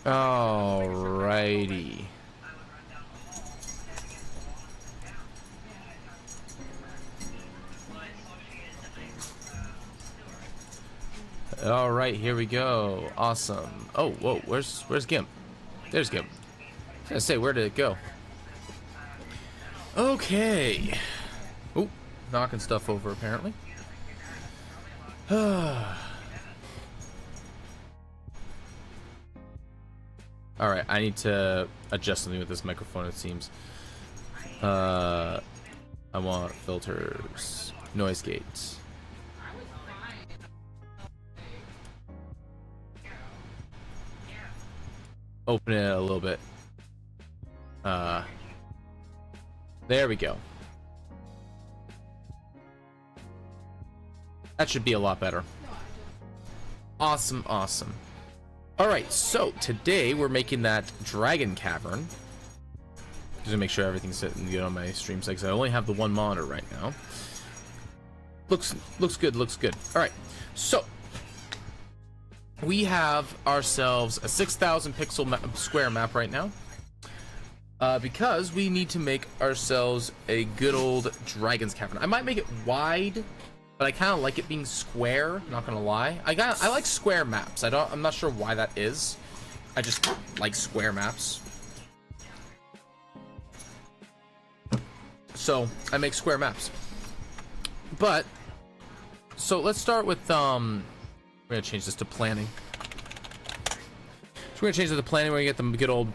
Alrighty. All right, here we go. Awesome. Oh, whoa, where's Gimp? There's Gimp. I was gonna say, where did it go? Okay. Oh, knocking stuff over apparently. All right, I need to adjust something with this microphone. It seems. I want filters, noise gates. Open it a little bit. There we go. That should be a lot better. Awesome, awesome. Alright, so today we're making that dragon cavern. Just to make sure everything's sitting good on my stream side, because I only have the one monitor right now. Looks good, looks good. Alright, so we have ourselves a 6,000 pixel square map right now. Because we need to make ourselves a good old dragon's cavern. I might make it wide, but I kind of like it being square, not gonna lie. I like square maps. I'm not sure why that is. I just like square maps. So I make square maps. But so let's start with we're gonna change this to planning. So we're gonna change it to planning. We're gonna get the good old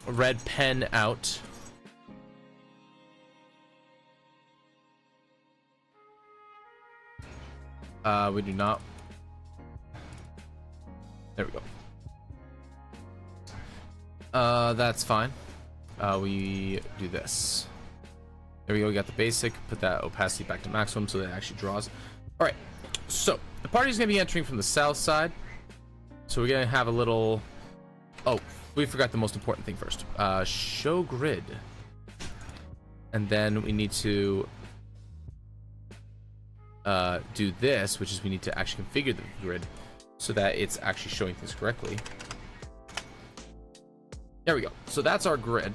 red pen out. We do not. There we go. That's fine. We do this. There we go. We got the basic. Put that opacity back to maximum so that it actually draws. All right. So the party's gonna be entering from the south side. So we're gonna have a little. Oh, we forgot the most important thing first. Show grid. And then we need to do this, which is we need to actually configure the grid so that it's actually showing things correctly. There we go. So that's our grid.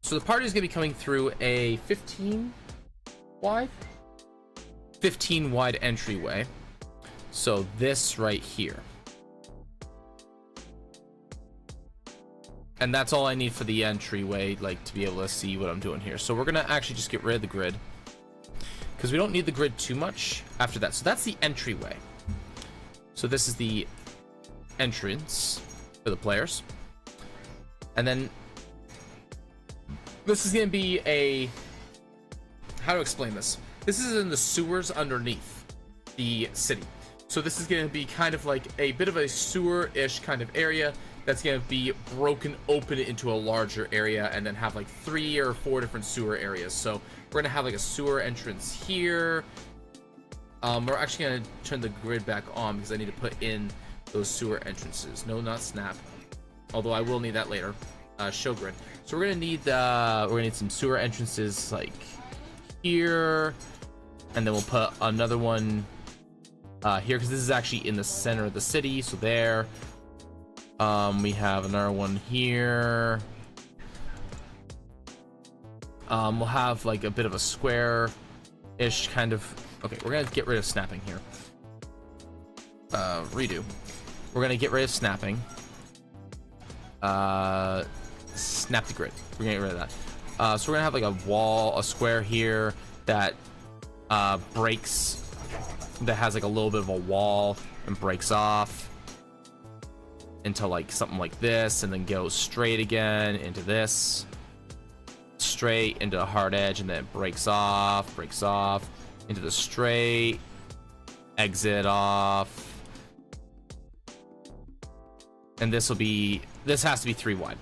So the party is going to be coming through a 15 wide entryway. So this right here. And that's all I need for the entryway, like to be able to see what I'm doing here. So we're going to actually just get rid of the grid, because we don't need the grid too much after that. So that's the entryway. So this is the entrance for the players. And then this is going to be a... How to explain this? This is in the sewers underneath the city. So this is going to be kind of like a bit of a sewer-ish kind of area that's going to be broken open into a larger area, and then have like 3 or 4 different sewer areas. So we're going to have like a sewer entrance here. We're actually going to turn the grid back on because I need to put in those sewer entrances. No, not snap. Although I will need that later. Show grid. So we're going to need some sewer entrances like here, and then we'll put another one here, because this is actually in the center of the city. So there. We have another one here. We'll have like a bit of a square-ish kind of... Okay, we're gonna get rid of snapping here. Redo. We're gonna get rid of snapping. Snap the grid. We're gonna get rid of that. So we're gonna have like a wall, a square here that breaks, that has like a little bit of a wall and breaks off into like something like this, and then goes straight again into this, straight into a hard edge, and then it breaks off into the straight, exit off, and this has to be 3 wide.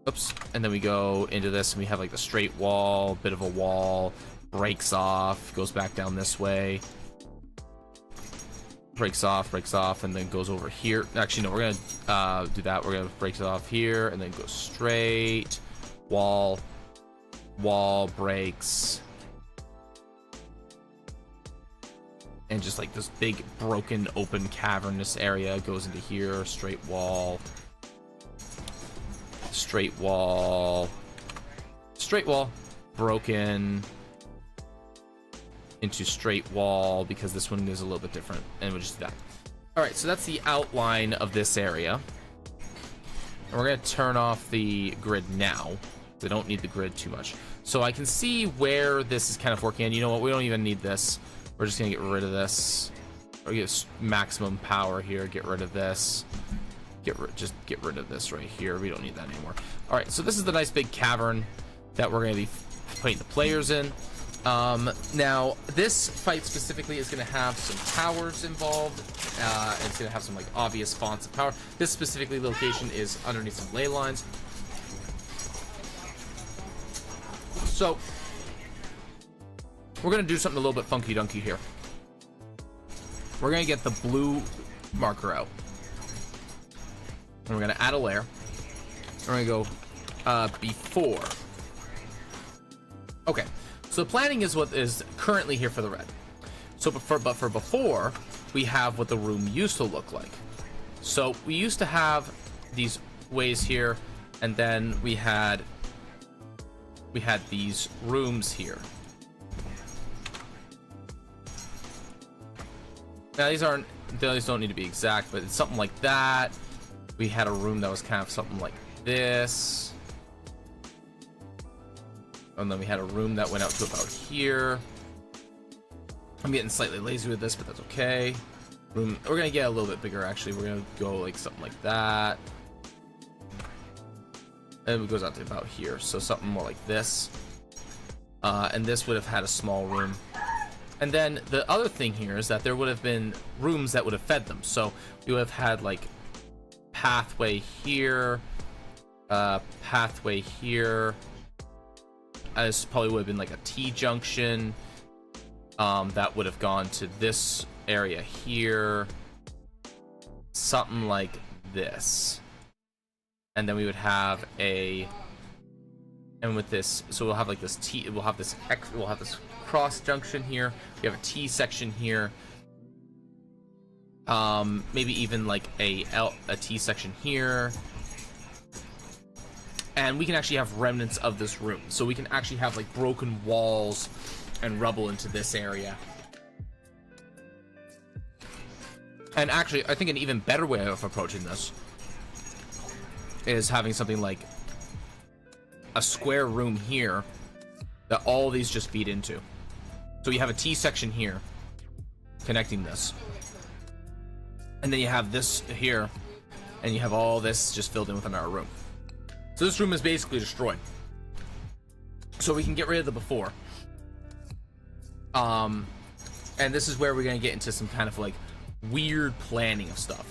Oops. And then we go into this, and we have like the straight wall, bit of a wall, breaks off, goes back down this way, breaks off, and then goes over here. Actually, no, we're gonna do that. We're gonna break it off here, and then go straight, wall, breaks, And just like this big broken open cavernous area goes into here. Straight wall. Straight wall. Straight wall. Broken. Into straight wall, because this one is a little bit different. And we'll just do that. Alright, so that's the outline of this area. And we're going to turn off the grid now. We don't need the grid too much. So I can see where this is kind of working. And you know what? We don't even need this. We're just going to get rid of this. Or get maximum power here. Get rid of this. Just get rid of this right here. We don't need that anymore. Alright, so this is the nice big cavern that we're going to be putting the players in. Now, this fight specifically is going to have some towers involved. And it's going to have some, like, obvious fonts of power. This specifically location is underneath some ley lines. So, we're going to do something a little bit funky-dunky here. We're going to get the blue marker out. And we're going to add a layer. We're going to go, before. Okay. So planning is what is currently here for the red. So but for before, we have what the room used to look like. So we used to have these ways here, and then we had these rooms here. Now these don't need to be exact, but it's something like that. We had a room that was kind of something like this. And then we had a room that went out to about here. I'm getting slightly lazy with this, but that's okay. We're gonna get a little bit bigger, actually. We're gonna go like something like that. And it goes out to about here. So something more like this. And this would have had a small room. And then the other thing here is that there would have been rooms that would have fed them. So you would have had like pathway here, pathway here. This probably would have been like a T-junction that would have gone to this area here. Something like this. And then we would have a... And with this, so we'll have like this T, we'll have this cross junction here. We have a T section here. Maybe even like a T section here. And we can actually have remnants of this room. So we can actually have like broken walls and rubble into this area. And actually, I think an even better way of approaching this is having something like a square room here that all these just feed into. So you have a T section here connecting this. And then you have this here, and you have all this just filled in within our room. So this room is basically destroyed. So we can get rid of the before. And this is where we're going to get into some kind of like weird planning of stuff.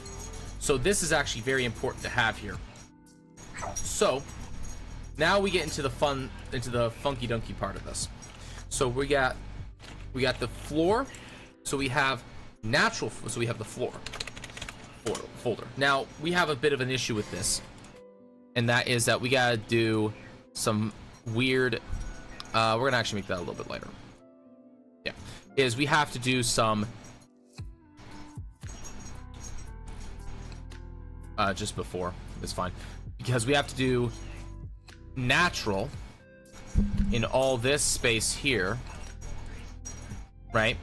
So this is actually very important to have here. So now we get into the funky dunky part of this. So we got the floor. So we have natural, so we have the floor folder. Now we have a bit of an issue with this. And that is that we gotta do some weird, we're gonna actually make that a little bit lighter. Yeah, is we have to do some, just before, it's fine. Because we have to do natural in all this space here, right?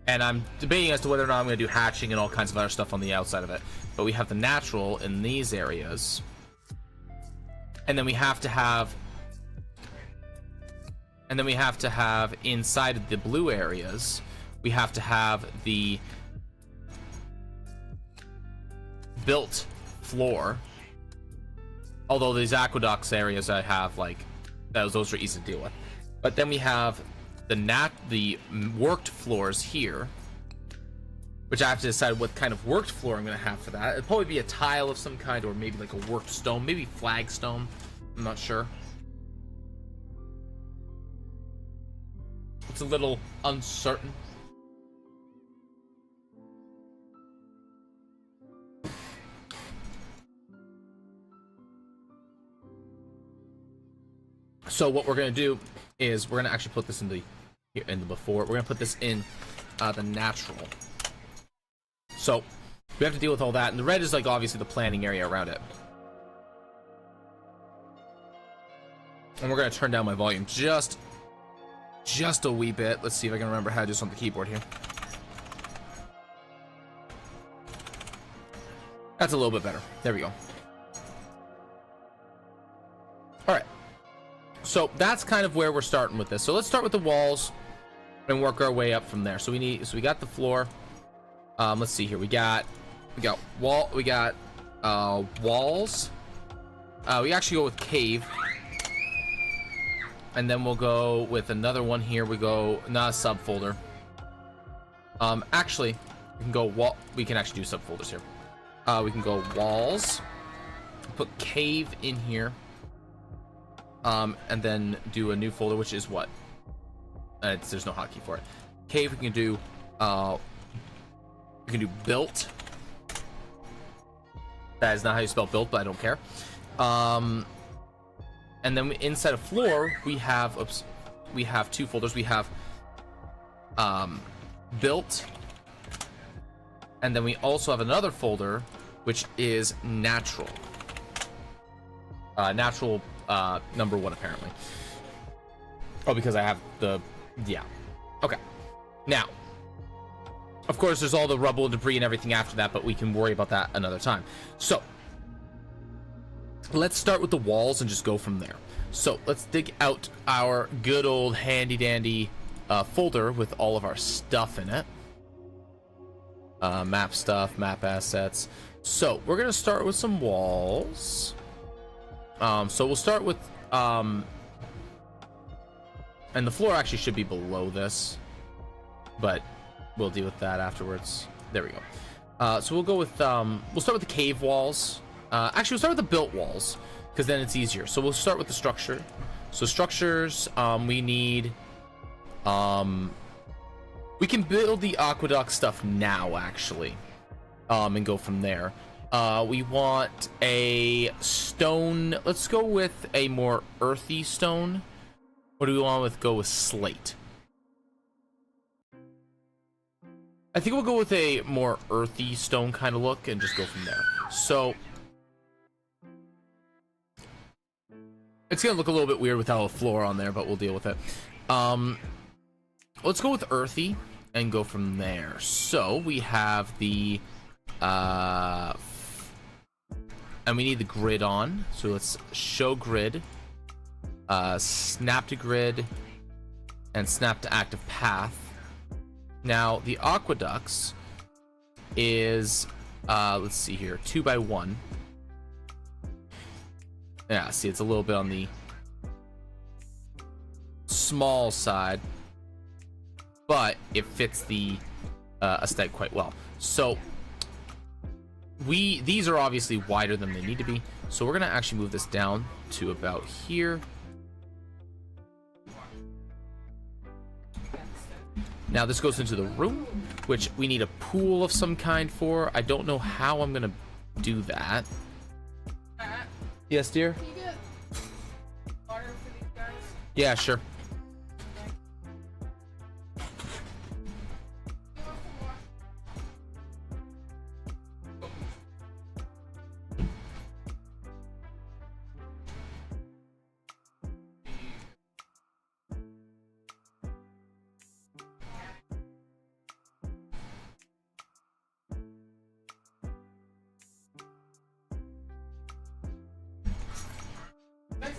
And I'm debating as to whether or not I'm gonna do hatching and all kinds of other stuff on the outside of it. But we have the natural in these areas. And then we have to have inside of the blue areas, we have to have the built floor. Although these aqueducts areas I have, like, those are easy to deal with. But then we have the worked floors here, which I have to decide what kind of worked floor I'm going to have for that. It'll probably be a tile of some kind, or maybe like a worked stone, maybe flagstone. I'm not sure. It's a little uncertain. So what we're going to do is we're going to actually put this in the before. We're going to put this in the natural. So we have to deal with all that, and the red is like obviously the planning area around it. And we're gonna turn down my volume just a wee bit. Let's see if I can remember how to do this on the keyboard here. That's a little bit better. There we go. All right. So that's kind of where we're starting with this. So let's start with the walls and work our way up from there. So we got the floor. Let's see here. We got walls. We actually go with cave. And then we'll go with another one here. We go not a subfolder. Actually, we can go wall. We can actually do subfolders here. We can go walls. Put cave in here. And then do a new folder, which is what? There's no hotkey for it. Cave. We can do built. That is not how you spell built, but I don't care. And then inside of floor, we have two folders. We have built, and then we also have another folder, which is natural. Natural number 1 apparently. Oh, because I have okay. Now, of course, there's all the rubble and debris and everything after that, but we can worry about that another time. So let's start with the walls and just go from there. So let's dig out our good old handy dandy folder with all of our stuff in it. Map stuff, map assets. So we're gonna start with some walls. So we'll start with and the floor actually should be below this, but we'll deal with that afterwards. There we go. So we'll go with we'll start with the cave walls. Actually, we'll start with the built walls, because then it's easier. So we'll start with the structure. So structures, we need... we can build the aqueduct stuff now, actually, and go from there. We want a stone... Let's go with a more earthy stone. What do we want with? Go with slate. I think we'll go with a more earthy stone kind of look and just go from there. So... it's gonna look a little bit weird without a floor on there, but we'll deal with it. Let's go with earthy and go from there. So we have the and we need the grid on. So let's show grid, snap to grid, and snap to active path. Now the aqueducts is let's see here, 2x1. Yeah, see, it's a little bit on the small side, but it fits the aesthetic quite well. So these are obviously wider than they need to be, so we're gonna actually move this down to about here. Now this goes into the room, which we need a pool of some kind for. I don't know how I'm gonna do that. Yes, dear? Can you get water for these guys? Yeah, sure.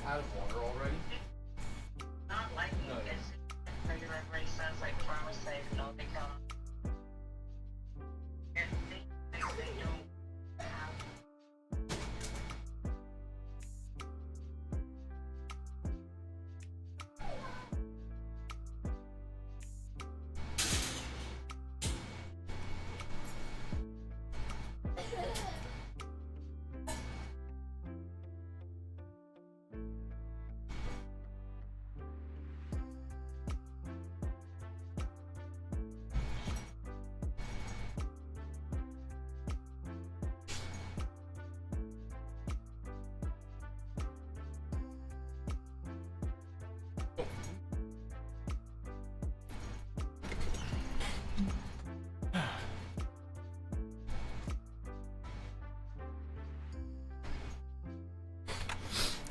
Out of water already? Not like No, this. Regular race sounds like farmers say, no, they come. And they don't have.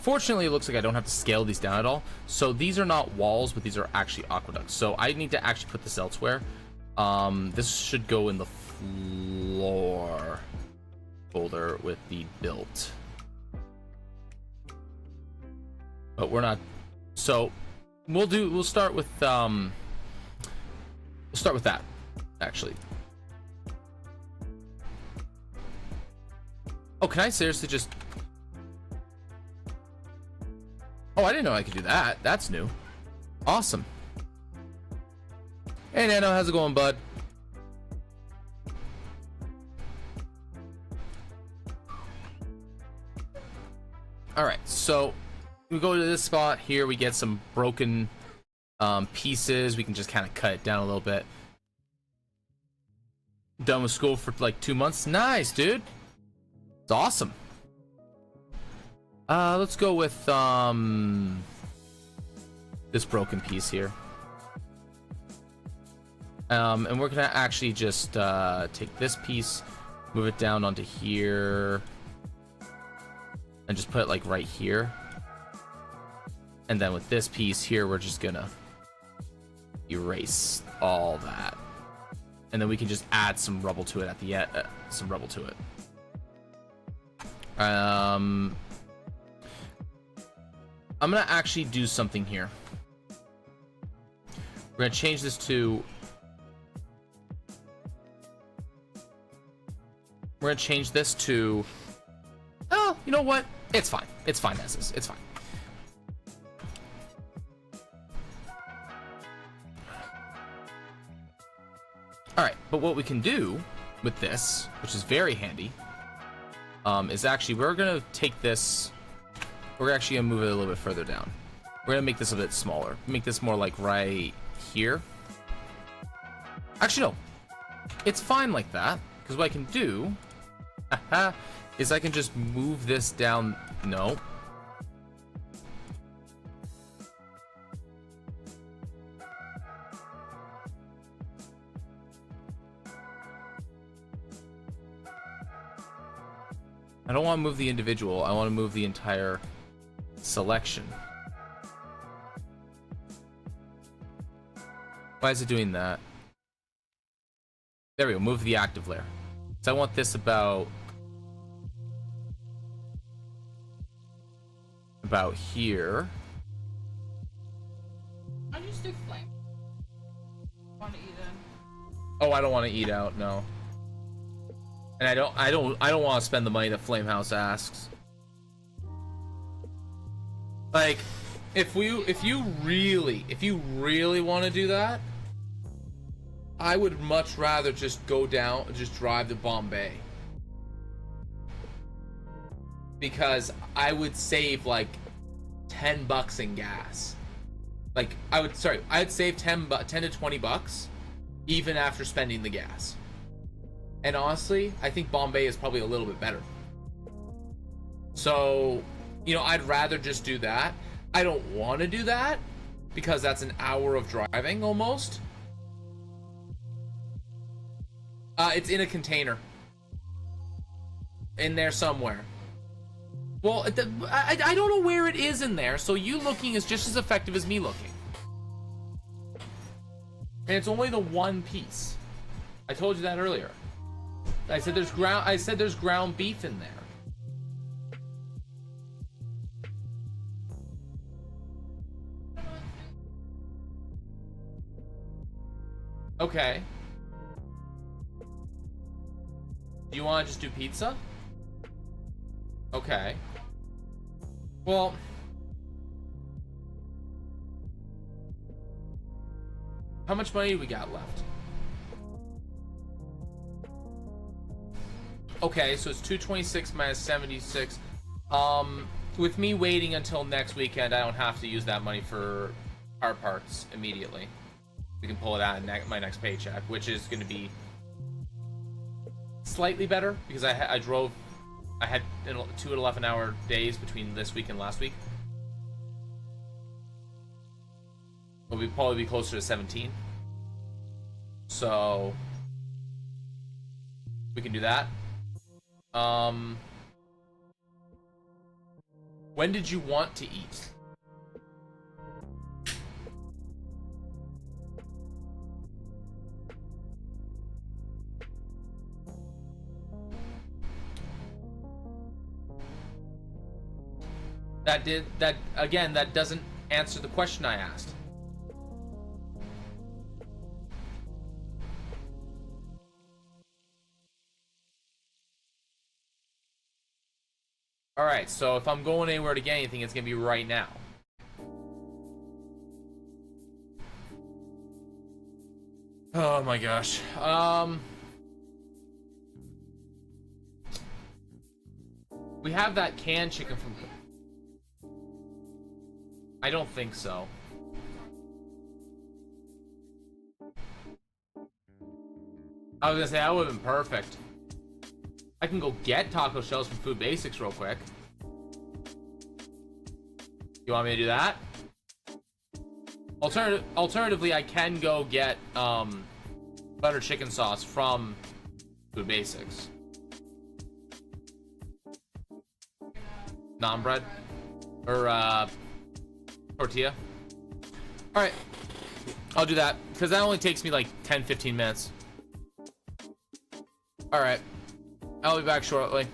Fortunately, it looks like I don't have to scale these down at all. So these are not walls, but these are actually aqueducts. So I need to actually put this elsewhere. This should go in the floor folder with the built. But we're not. So we'll start with that actually. Oh, can I seriously just... Oh, I didn't know I could do that. That's new. Awesome. Hey, Nano, how's it going, bud? Alright, so we go to this spot here. We get some broken pieces. We can just kind of cut it down a little bit. Done with school for like 2 months. Nice, dude. It's awesome. Let's go with this broken piece here. And we're gonna actually just take this piece, move it down onto here, and just put it like right here. And then with this piece here, we're just gonna erase all that. And then we can just add some rubble to it at the end, some rubble to it. I'm gonna actually do something here. We're gonna change this to... We're gonna change this to... Oh, you know what? It's fine. It's fine as is. It's fine. Alright, but what we can do with this, which is very handy, is actually we're gonna take this... We're actually gonna move it a little bit further down. We're gonna make this a bit smaller. Make this more like right here. Actually, no. It's fine like that, because what I can do is I can just move this down. No. I don't want to move the individual. I want to move the entire selection. Why is it doing that? There we go. Move the active layer. So I want this about here. I just do flame. Want to eat in? Oh, I don't want to eat out. No. And I don't want to spend the money that Flamehouse asks. Like, if you really want to do that, I would much rather just go down, just drive to Bombay. Because I would save like $10 in gas. Like, I'd save 10 to 20 bucks even after spending the gas. And honestly, I think Bombay is probably a little bit better. So, you know, I'd rather just do that. I don't want to do that because that's an hour of driving almost. It's in a container. In there somewhere. Well, I don't know where it is in there, so you looking is just as effective as me looking. And it's only the one piece. I told you that earlier. I said there's ground beef in there. Okay. Do you want to just do pizza? Okay. Well, how much money do we got left? Okay, so it's 226 minus 76. With me waiting until next weekend, I don't have to use that money for car parts immediately. We can pull it out in my next paycheck, which is going to be slightly better because I had 2 11-hour days between this week and last week. We'll probably be closer to 17. So we can do that. When did you want to eat? That doesn't answer the question I asked. Alright, so if I'm going anywhere to get anything, it's gonna be right now. Oh my gosh. We have that canned chicken from... I don't think so. I was gonna say, that would have been perfect. I can go get taco shells from Food Basics real quick. You want me to do that? Alternatively, I can go get butter chicken sauce from Food Basics. Naan bread? Or tortilla? Alright. I'll do that, because that only takes me like 10-15 minutes. Alright. I'll be back shortly.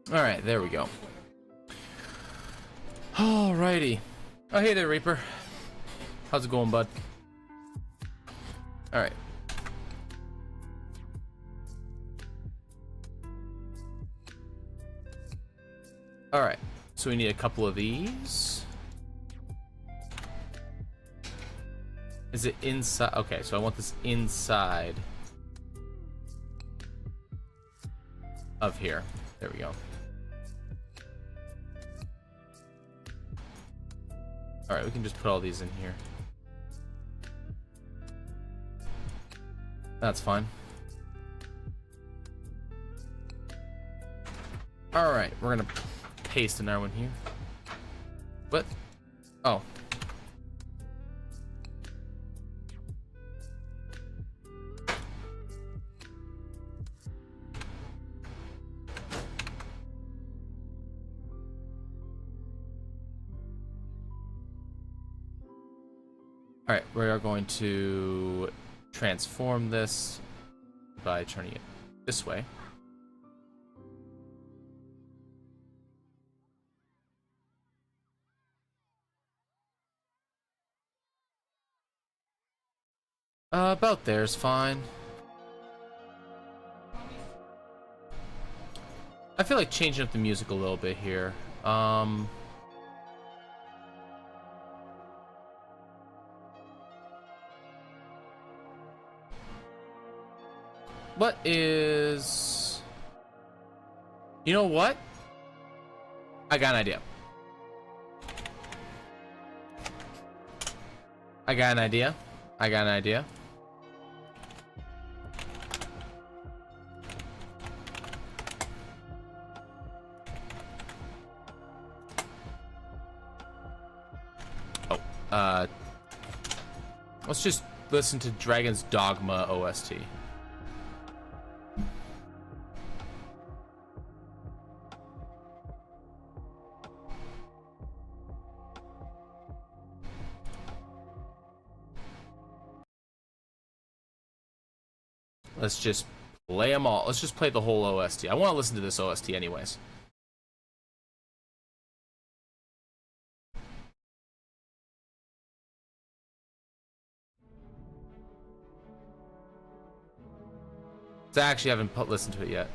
Alright, there we go. Alrighty. Oh, hey there, Reaper. How's it going, bud? Alright. Alright, so we need a couple of these. Is it inside? Okay, so I want this inside of here. There we go. Alright, we can just put all these in here. That's fine. Alright, we're gonna paste another one here. What? Oh. Alright, we are going to transform this by turning it this way. About there's fine. I feel like changing up the music a little bit here. What is... You know what? I got an idea. I got an idea. Oh, let's just listen to Dragon's Dogma OST. Let's just play them all. Let's just play the whole OST. I want to listen to this OST anyways. I actually haven't listened to it yet.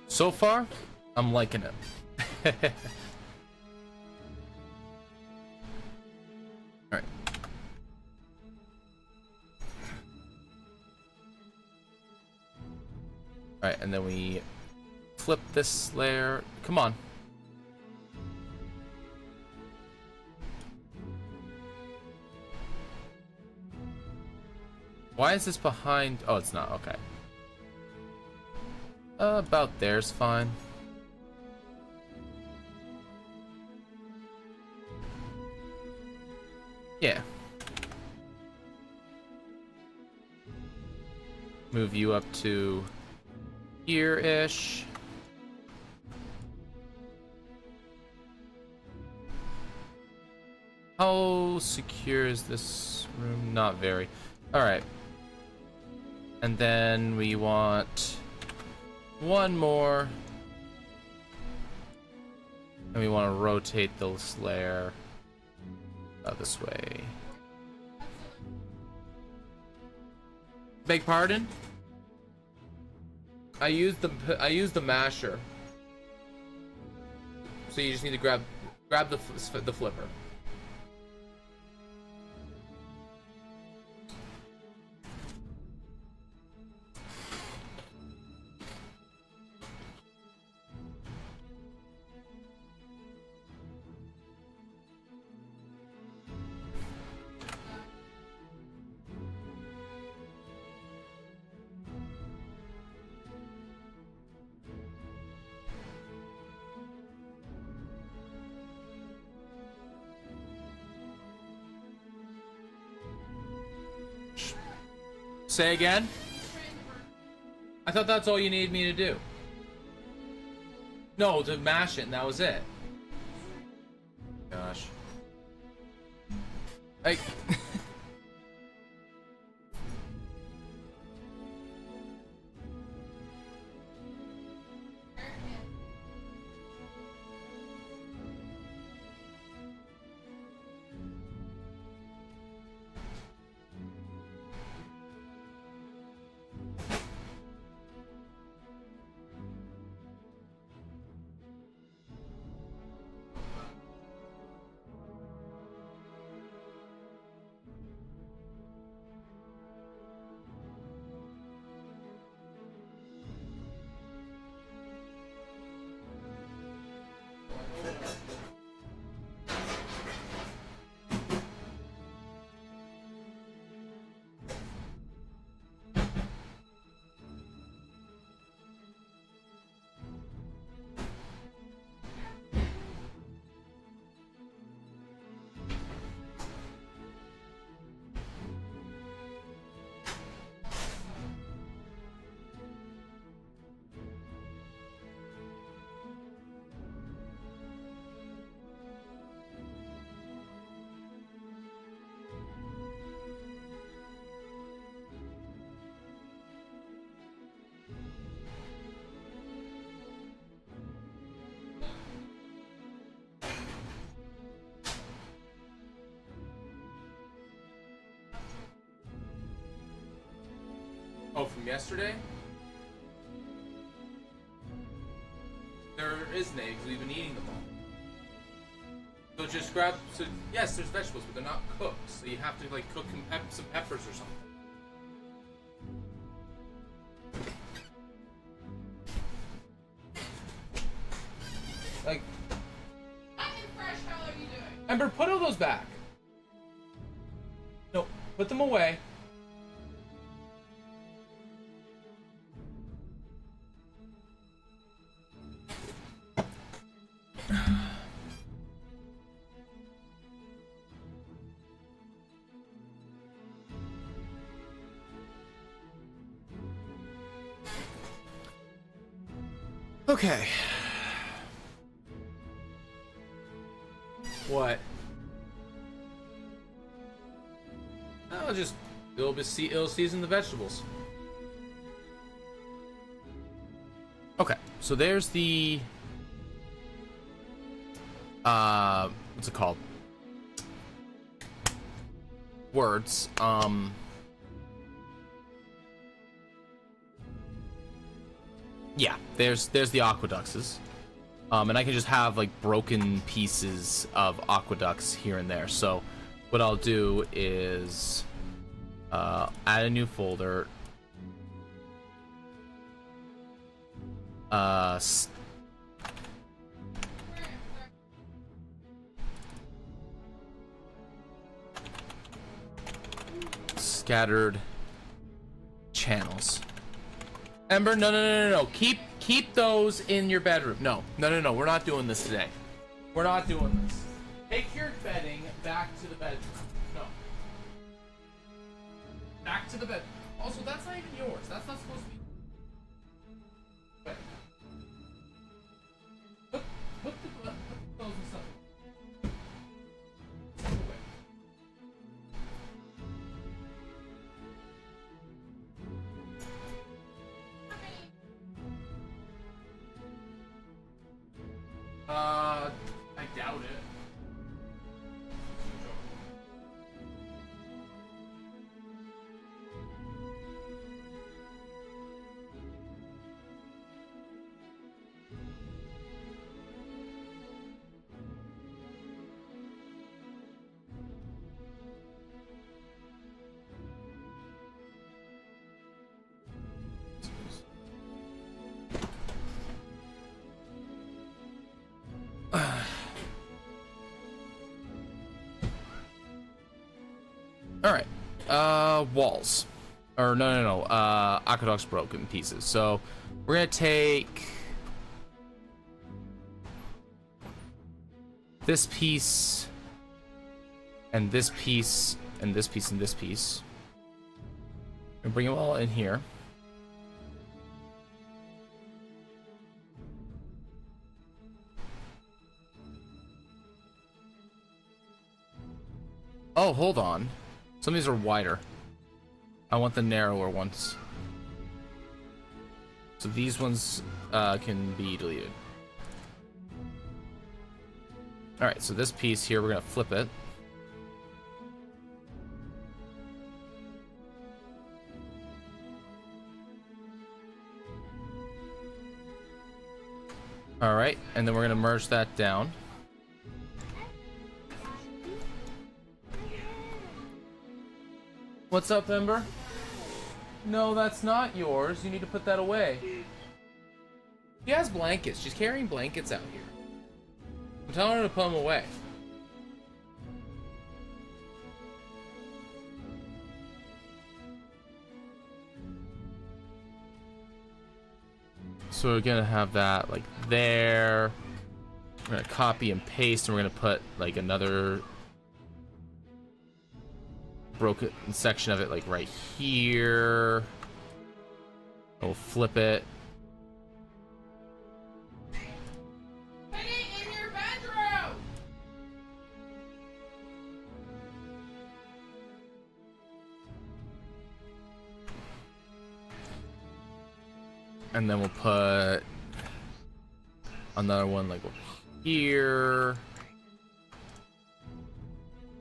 So far, I'm liking it. Alright. Alright, and then we flip this layer. Come on. Why is this behind? Oh, it's not. Okay. About there's fine. Yeah. Move you up to here-ish. How secure is this room? Not very. Alright. And then we want one more. And we want to rotate this layer this way. Beg pardon? I used the masher. So you just need to grab the flipper. Say again? I thought that's all you needed me to do. No, to mash it, and that was it. Gosh. Like. Oh, from yesterday? There isn't any because we've been eating them all. So just grab. So yes, there's vegetables, but they're not cooked. So you have to like cook some peppers or something. Like. I'm fresh. How are you doing? Ember, put all those back. No, put them away. Okay. What? I'll just it'll season the vegetables. Okay, so there's the what's it called? Words. Yeah, there's the aqueducts. And I can just have like broken pieces of aqueducts here and there. So what I'll do is add a new folder. Scattered channels. Ember, no. Keep those in your bedroom. No. We're not doing this today. We're not doing this. Take your bedding back to the bedroom. No. Back to the bed. Also, that's not even yours. That's not supposed to be. Wait. Put the clothes and stuff. Away. I doubt it. Alright. Walls. Or no. Aqueducts broken pieces. So we're gonna take this piece and this piece and this piece and this piece and bring it all in here. Oh, hold on. Some of these are wider. I want the narrower ones. So these ones can be deleted. Alright, so this piece here, we're going to flip it. Alright, and then we're going to merge that down. What's up, Ember? No, that's not yours. You need to put that away. She has blankets. She's carrying blankets out here. I'm telling her to put them away. So we're gonna have that like there. We're gonna copy and paste, and we're gonna put like another broken section of it like right here. We'll flip it. Put it in your bedroom! And then we'll put another one like over here.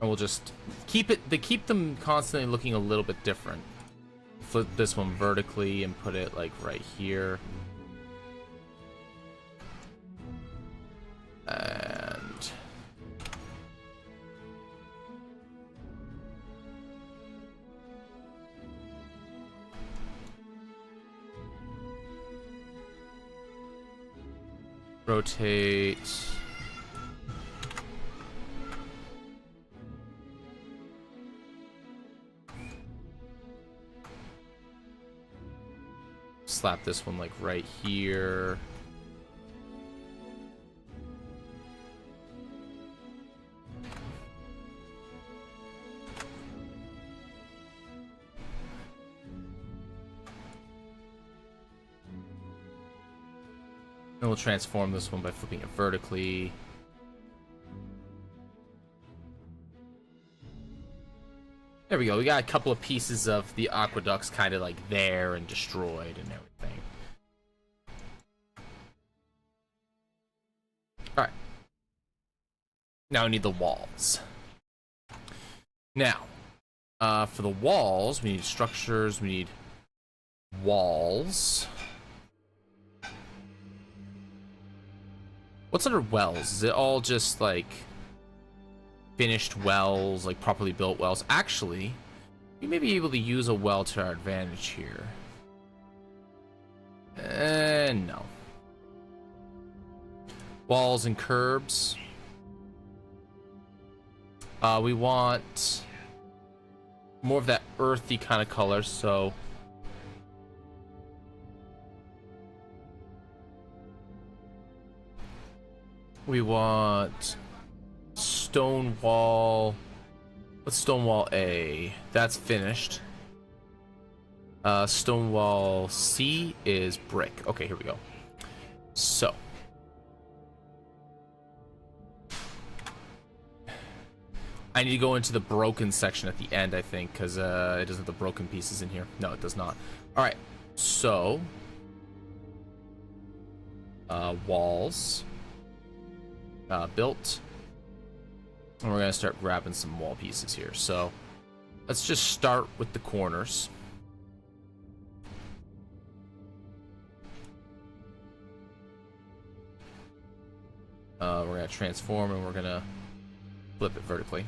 And we'll just keep them constantly looking a little bit different. Flip this one vertically and put it like right here. And rotate. Slap this one like right here. And we'll transform this one by flipping it vertically. There we go. We got a couple of pieces of the aqueducts kind of like there and destroyed and everything. Alright. Now we need the walls. Now, for the walls, we need structures, we need walls. What's under wells? Is it all just like finished wells, like properly built wells? Actually, we may be able to use a well to our advantage here. No. Walls and curbs. We want more of that earthy kind of color, so we want stone wall. What's stone wall A? That's finished. Stone wall C is brick. Okay, here we go. So I need to go into the broken section at the end, I think, because it doesn't have the broken pieces in here. No, it does not. All right, so walls built. And we're gonna start grabbing some wall pieces here. So let's just start with the corners. We're gonna transform and we're gonna flip it vertically.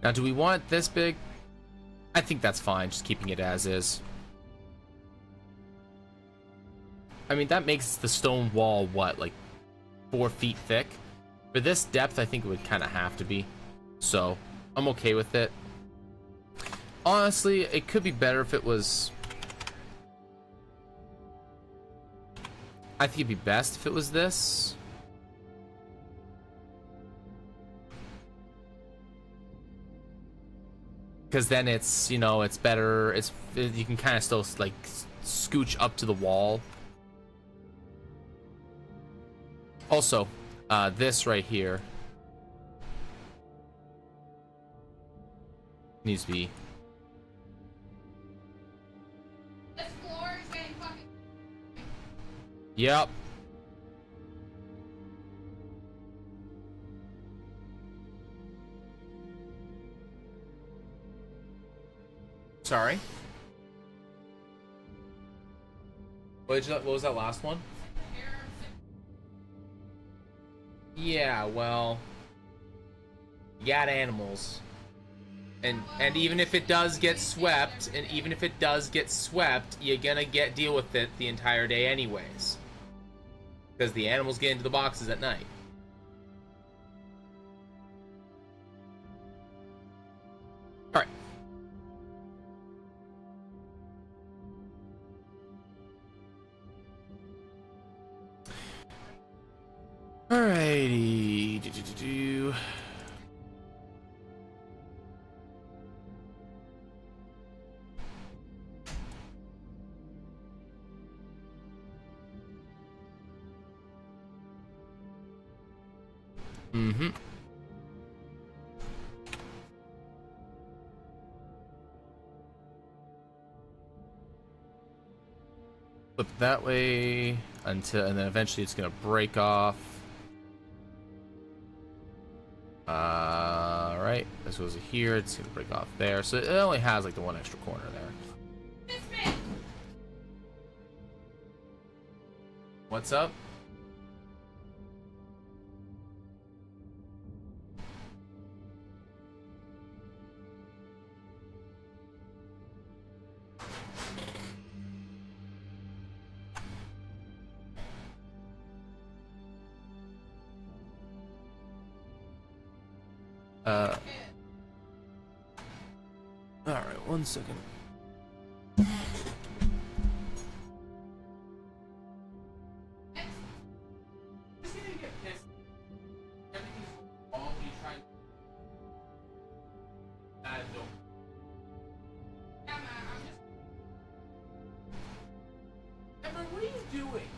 Now, do we want it this big? I think that's fine, just keeping it as is. I mean, that makes the stone wall, what, like 4 feet thick? For this depth, I think it would kind of have to be. So, I'm okay with it. Honestly, it could be better if it was... I think it'd be best if it was this. Because then it's, you know, it's better. You can kind of still, like, scooch up to the wall. Also, this right here. Needs to be. This floor is getting fucking. Yep. Sorry. What was that last one? Yeah, well, you got animals. And even if it does get swept, you're gonna deal with it the entire day anyways. Because the animals get into the boxes at night. Alright. Alrighty. Mm-hmm. Flip that way until, and then eventually it's gonna break off. Right. This goes here. It's gonna break off there. So it only has like the one extra corner there. What's up? Alright, 1 second. Emma, what are you doing?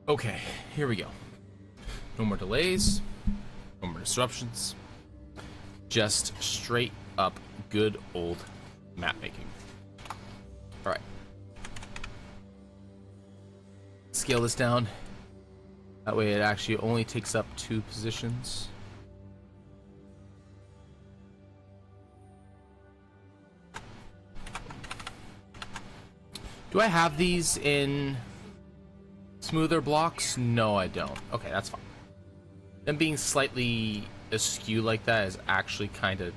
Okay, here we go. No more delays, no more disruptions. Just straight up good old map making. All right. Scale this down. That way it actually only takes up 2 positions. Do I have these in smoother blocks? No, I don't. Okay, that's fine. Them being slightly askew like that is actually kind of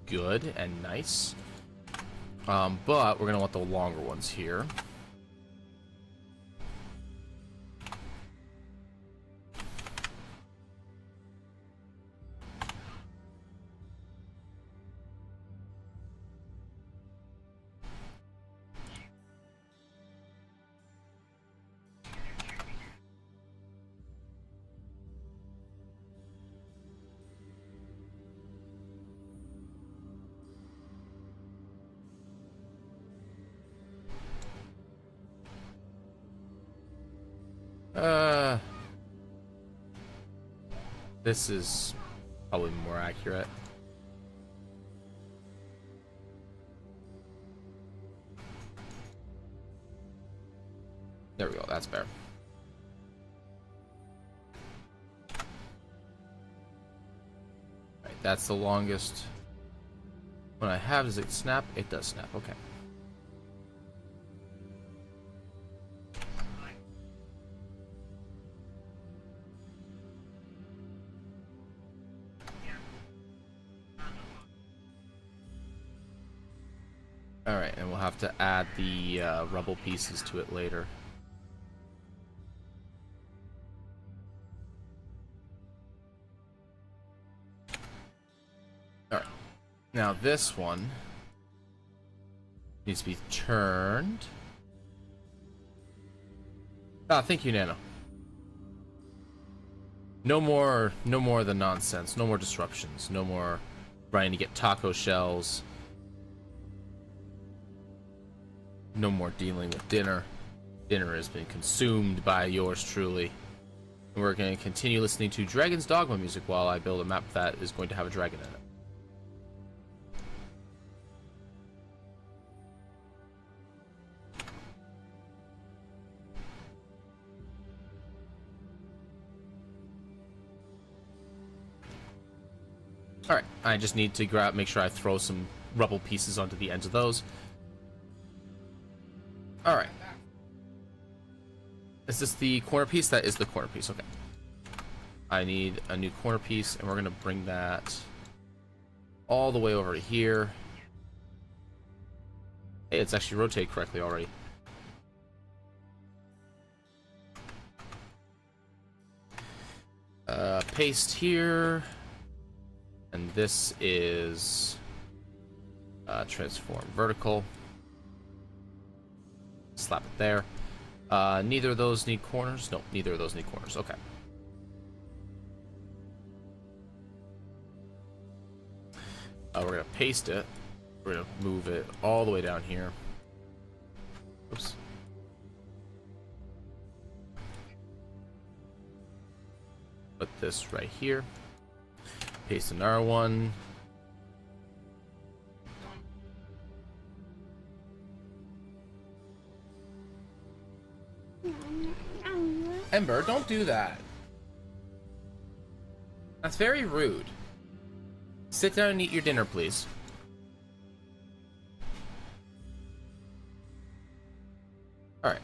good and nice. But we're going to want the longer ones here. This is probably more accurate. There we go, that's better. Right, that's the longest one I have. Does it snap? It does snap, okay. Alright, and we'll have to add the rubble pieces to it later. Alright, now this one needs to be turned. Ah, thank you, Nano. No more of the nonsense, no more disruptions, no more trying to get taco shells. No more dealing with dinner. Dinner has been consumed by yours truly. And we're going to continue listening to Dragon's Dogma music while I build a map that is going to have a dragon in it. Alright, I just need to make sure I throw some rubble pieces onto the ends of those. Alright. Is this the corner piece? That is the corner piece, okay. I need a new corner piece, and we're going to bring that all the way over to here. Hey, it's actually rotated correctly already. Paste here. And this is transform vertical. Slap it there. Neither of those need corners. Nope, neither of those need corners. Okay. We're gonna paste it. We're gonna move it all the way down here. Oops. Put this right here. Paste another one. Ember, don't do that. That's very rude. Sit down and eat your dinner, please. Alright.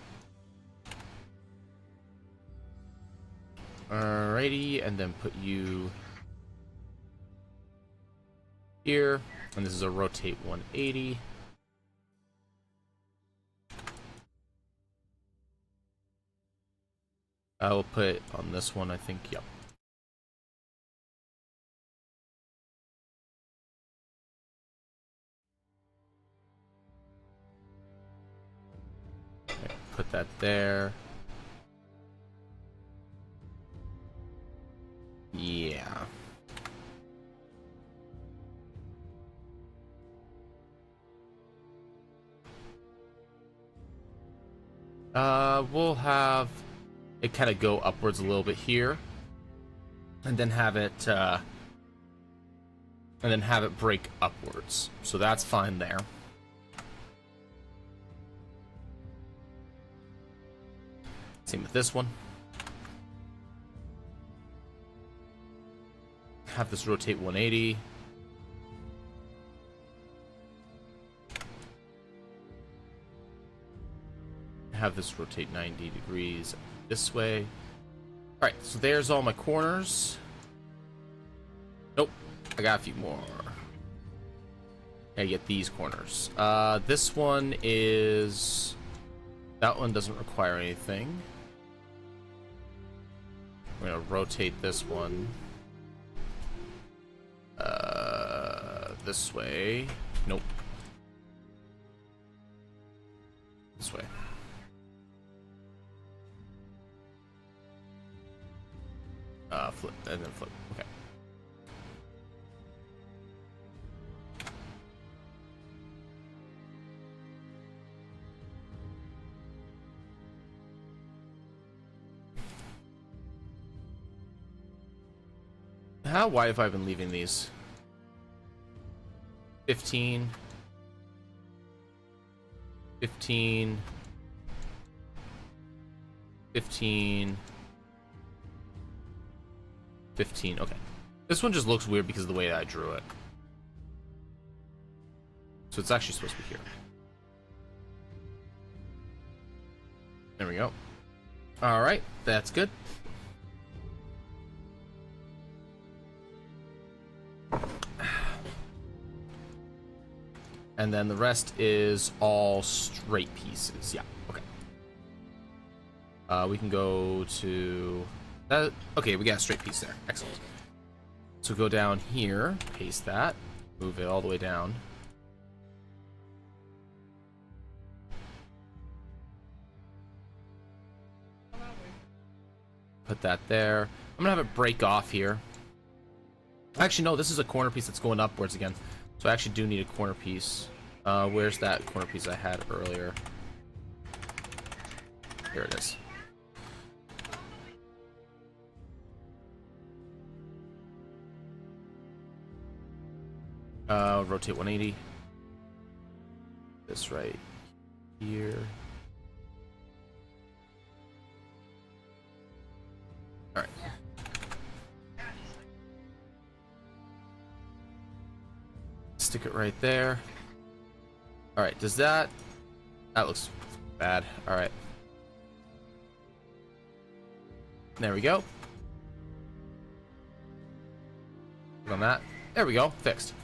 Alrighty, and then put you here. And this is a rotate 180. I will put it on this one, I think. Yep. Okay, put that there. Yeah. We'll have it kind of go upwards a little bit here, and then have it break upwards. So that's fine there. Same with this one. Have this rotate 180. Have this rotate 90 degrees this way. Alright, so there's all my corners. Nope, I got a few more. I get these corners. This one is... That one doesn't require anything. I'm gonna rotate this one. This way. Nope. This way. Flip, and then flip. Okay. How wide have I been leaving these? 15. 15. 15. 15. Okay. This one just looks weird because of the way that I drew it. So it's actually supposed to be here. There we go. Alright, that's good. And then the rest is all straight pieces. Yeah, okay. We can go to... okay, we got a straight piece there. Excellent. So go down here, paste that, move it all the way down. Put that there. I'm gonna have it break off here. Actually, no, this is a corner piece that's going upwards again. So I actually do need a corner piece. Where's that corner piece I had earlier? Here it is. Rotate 180. This right here. Alright. Stick it right there. Alright, does that... That looks bad. Alright. There we go. Click on that. There we go. Fixed.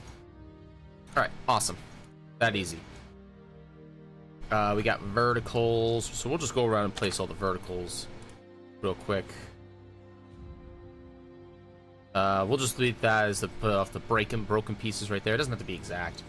Alright, awesome. That easy. We got verticals, so we'll just go around and place all the verticals real quick. We'll just leave that as the put off the broken pieces right there. It doesn't have to be exact.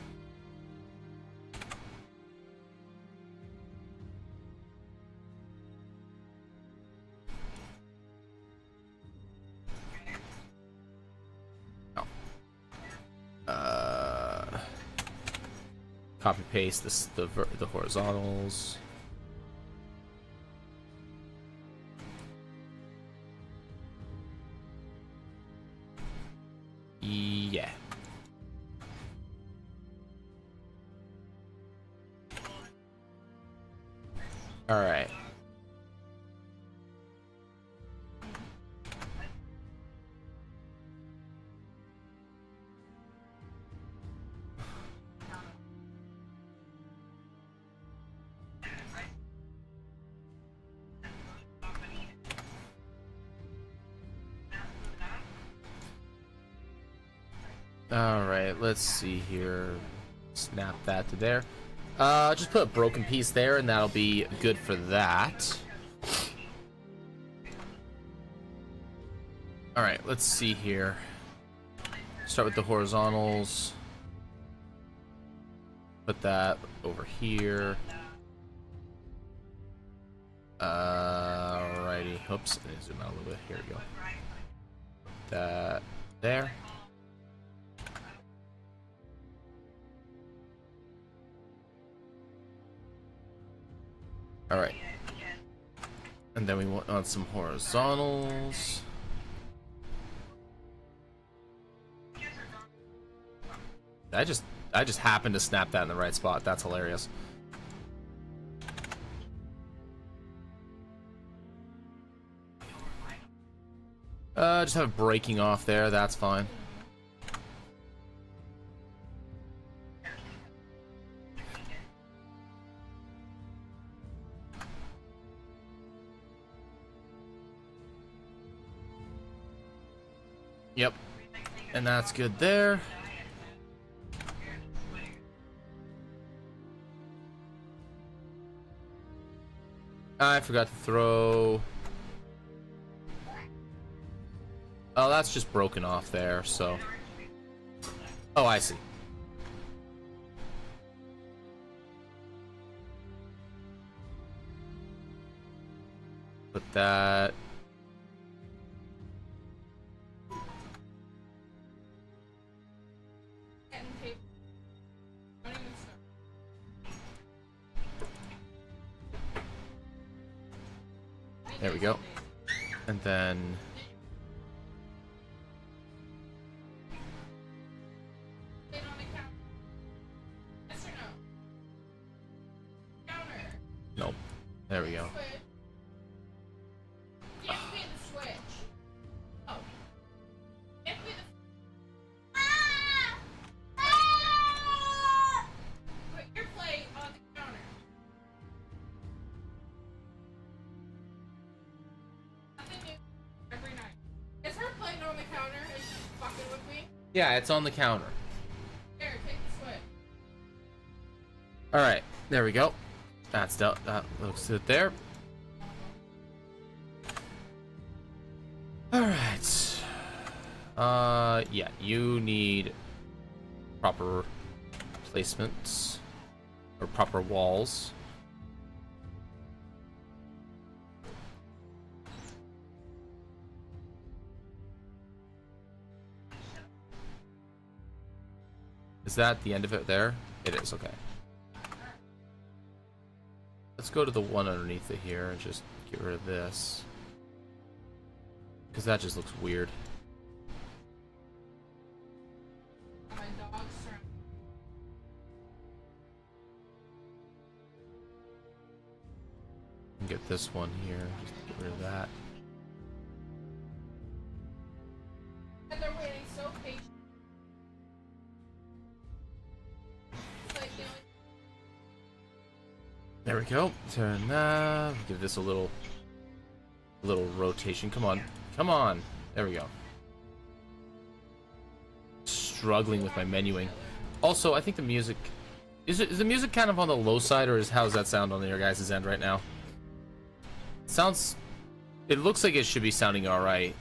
Copy paste this the horizontals. Yeah. All right. Alright, let's see here. Snap that to there. Just put a broken piece there, and that'll be good for that. Alright, let's see here. Start with the horizontals. Put that over here. Alrighty. Oops, I need to zoom out a little bit. Here we go. Put that there. Alright. And then we want on some horizontals. I just happened to snap that in the right spot. That's hilarious. Just have it breaking off there. That's fine. Yep. And that's good there. I forgot to throw... Oh, that's just broken off there, so... Oh, I see. Put that... There we go. And then... Nope. There we go. Yeah, it's on the counter. Here, take the switch. Alright, there we go. That's that looks good there. Alright. Yeah, you need proper placements or proper walls. Is that the end of it there? It is, okay. Let's go to the one underneath it here and just get rid of this. Because that just looks weird. My dog's trying. And get this one here, just get rid of that. And they're waiting so patiently. There we go. Turn that. Give this a little rotation. Come on. Come on. There we go. Struggling with my menuing. Also, I think the music... Is the music kind of on the low side, or how's that sound on your guys' end right now? Sounds... It looks like it should be sounding alright.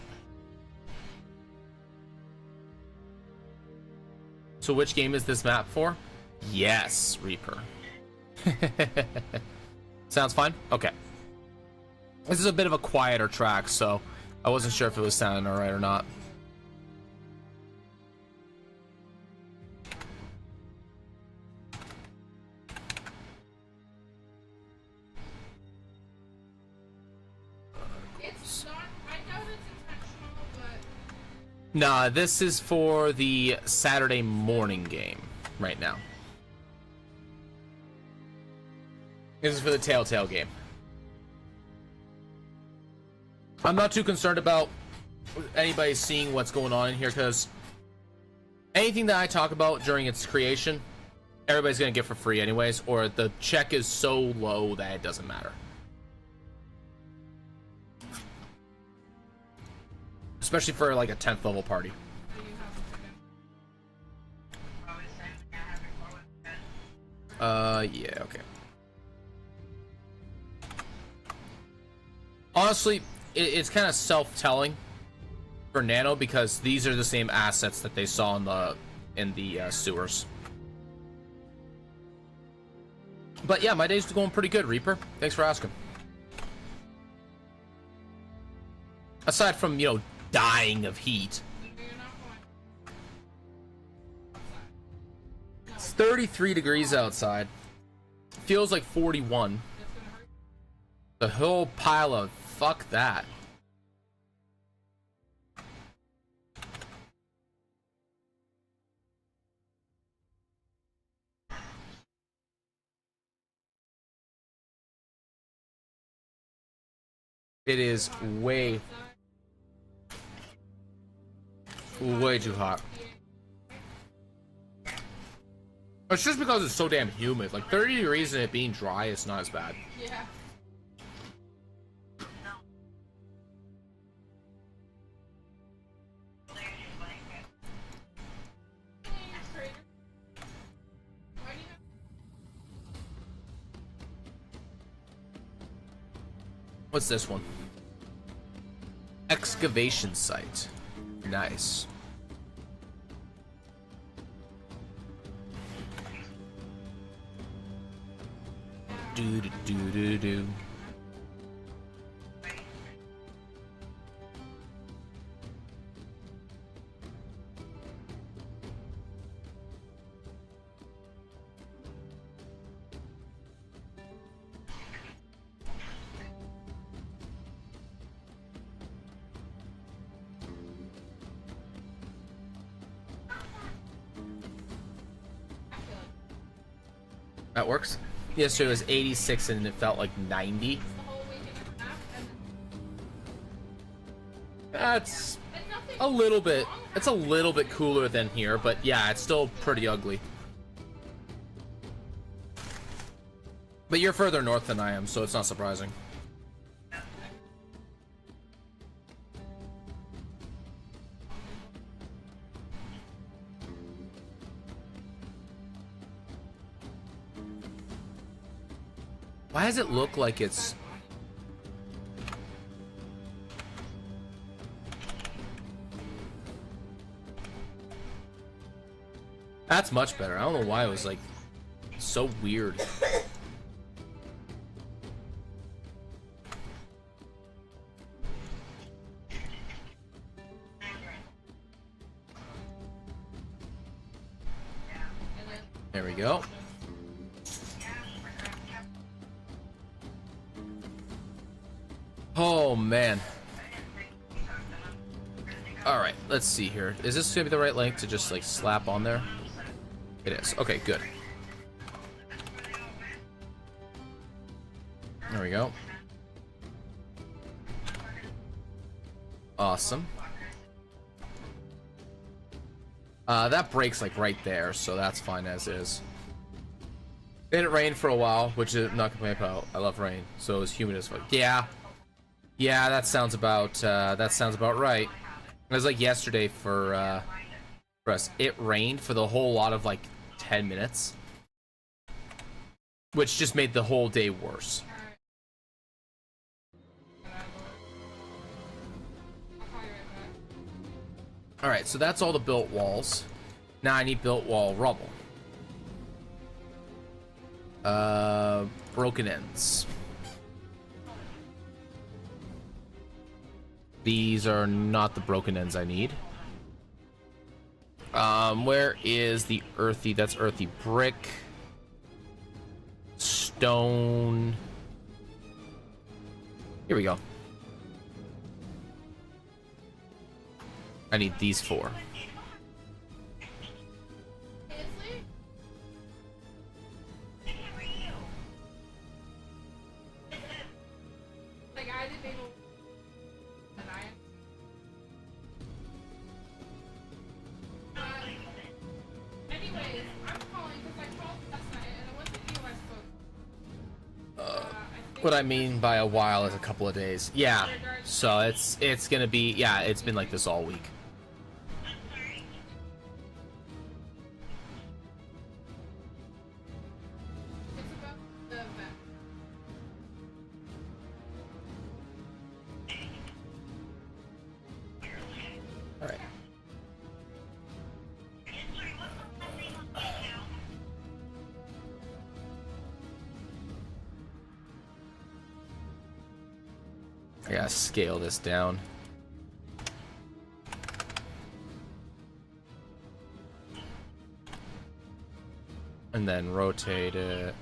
So which game is this map for? Yes, Reaper. Sounds fine? Okay. This is a bit of a quieter track, so I wasn't sure if it was sounding alright or not. It's not, I know it's intentional, but... Nah, this is for the Saturday morning game right now. This is for the Telltale game. I'm not too concerned about anybody seeing what's going on in here, because anything that I talk about during its creation, everybody's gonna get for free anyways, or the check is so low that it doesn't matter. Especially for like a 10th level party. Yeah, okay. Honestly, it's kind of self-telling for Nano, because these are the same assets that they saw in the sewers. But yeah, my day's going pretty good, Reaper. Thanks for asking. Aside from, you know, dying of heat. It's 33 degrees outside. Feels like 41. The whole pile of fuck that. It is way too hot. It's just because it's so damn humid. Like 30 degrees and it being dry is not as bad. Yeah. What's this one? Excavation site. Nice. Do do do do do. That works. Yesterday was 86 and it felt like 90. That's a little bit. It's a little bit cooler than here, but yeah, it's still pretty ugly. But you're further north than I am, so it's not surprising. Why does it look like it's... That's much better. I don't know why it was like so weird. There we go. Oh man. All right, let's see here. Is this gonna be the right length to just like slap on there? It is. Okay, good. There we go. Awesome. That breaks like right there, so that's fine as is. It didn't rain for a while, which is not complaining about. I love rain, so it was humid as fuck. Yeah. Yeah, that sounds about right. It was like yesterday for us. It rained for the whole lot of like 10 minutes, which just made the whole day worse. All right, so that's all the built walls. Now I need built wall rubble. Broken ends. These are not the broken ends I need. Where is the earthy? That's earthy brick. Stone. Here we go. I need these 4. What I mean by a while is a couple of days. Yeah. So it's gonna be, yeah, it's been like this all week. All right. I gotta scale this down. And then rotate it.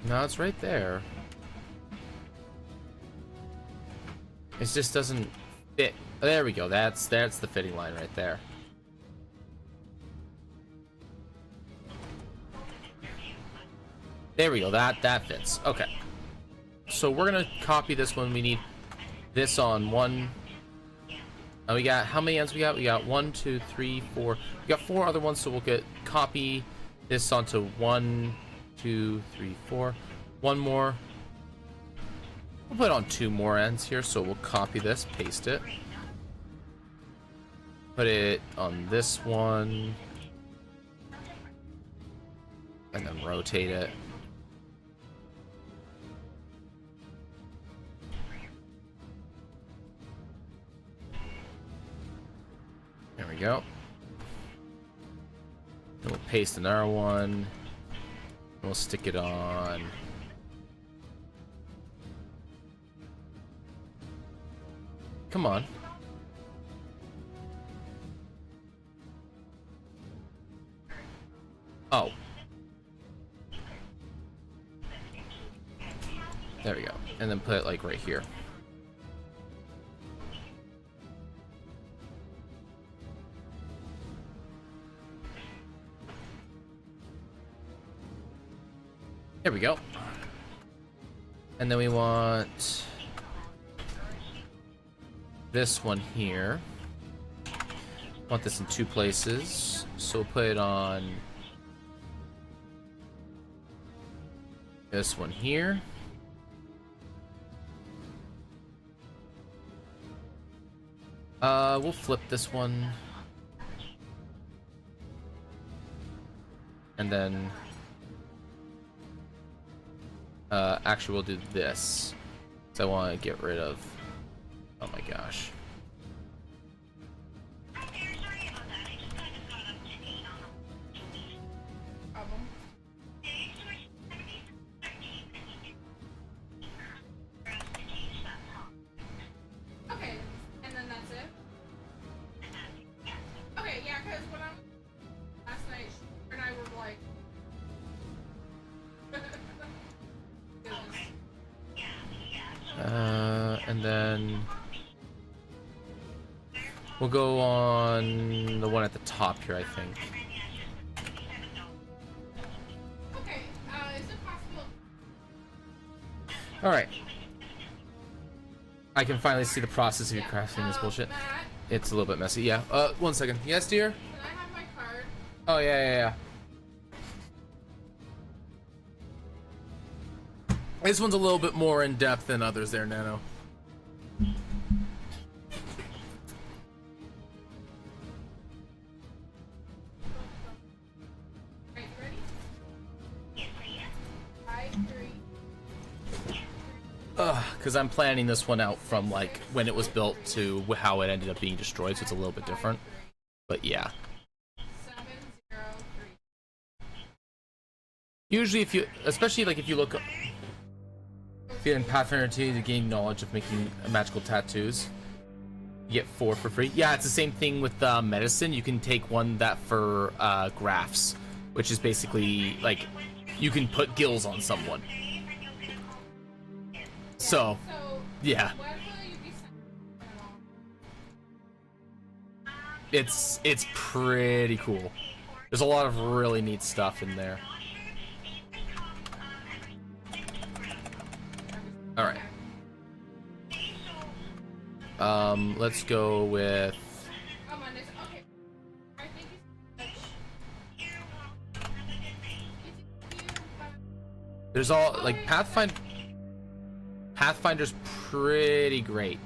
No, it's right there. It just doesn't fit. Oh, there we go. That's the fitting line right there. There we go. That fits. Okay. So we're gonna copy this one. We need this on one. And we got, how many ends we got? We got 1, 2, 3, 4. We got 4 other ones, so we'll copy this onto 1, 2, 3, 4. One more. We'll put on 2 more ends here, so we'll copy this, paste it. Put it on this one. And then rotate it. There we go. Then we'll paste another one. And we'll stick it on. Come on. Oh. There we go. And then put it like right here. There we go. And then we want this one here. Want this in 2 places. So we'll put it on this one here. We'll flip this one. And then actually we'll do this. So I want to get rid of, oh my gosh. Okay, and then that's it? Okay, yeah, because when I'm last night, she and I were like, and then we'll go on the one at the top here, I think. okay, is it possible? All right. I can finally see the process of you crafting this bullshit. Matt, It's a little bit messy. Yeah. 1 second. Yes, dear? can I have my card? Oh, yeah. This one's a little bit more in depth than others there, Nano. Right, ready? I agree. Because I'm planning this one out from, like, when it was built to how it ended up being destroyed, so it's a little bit different. But, yeah. 703. Usually, if you, especially, like, if you look... If you're in Pathfinder 2 to gain knowledge of making magical tattoos, you get 4 for free. Yeah, it's the same thing with medicine. You can take one that for grafts, which is basically like you can put gills on someone. So, yeah, When will you be sent? it's pretty cool. There's a lot of really neat stuff in there. All right. Let's go with. Oh, Mondays. Okay. I think it's. There's all like Pathfinder's pretty great.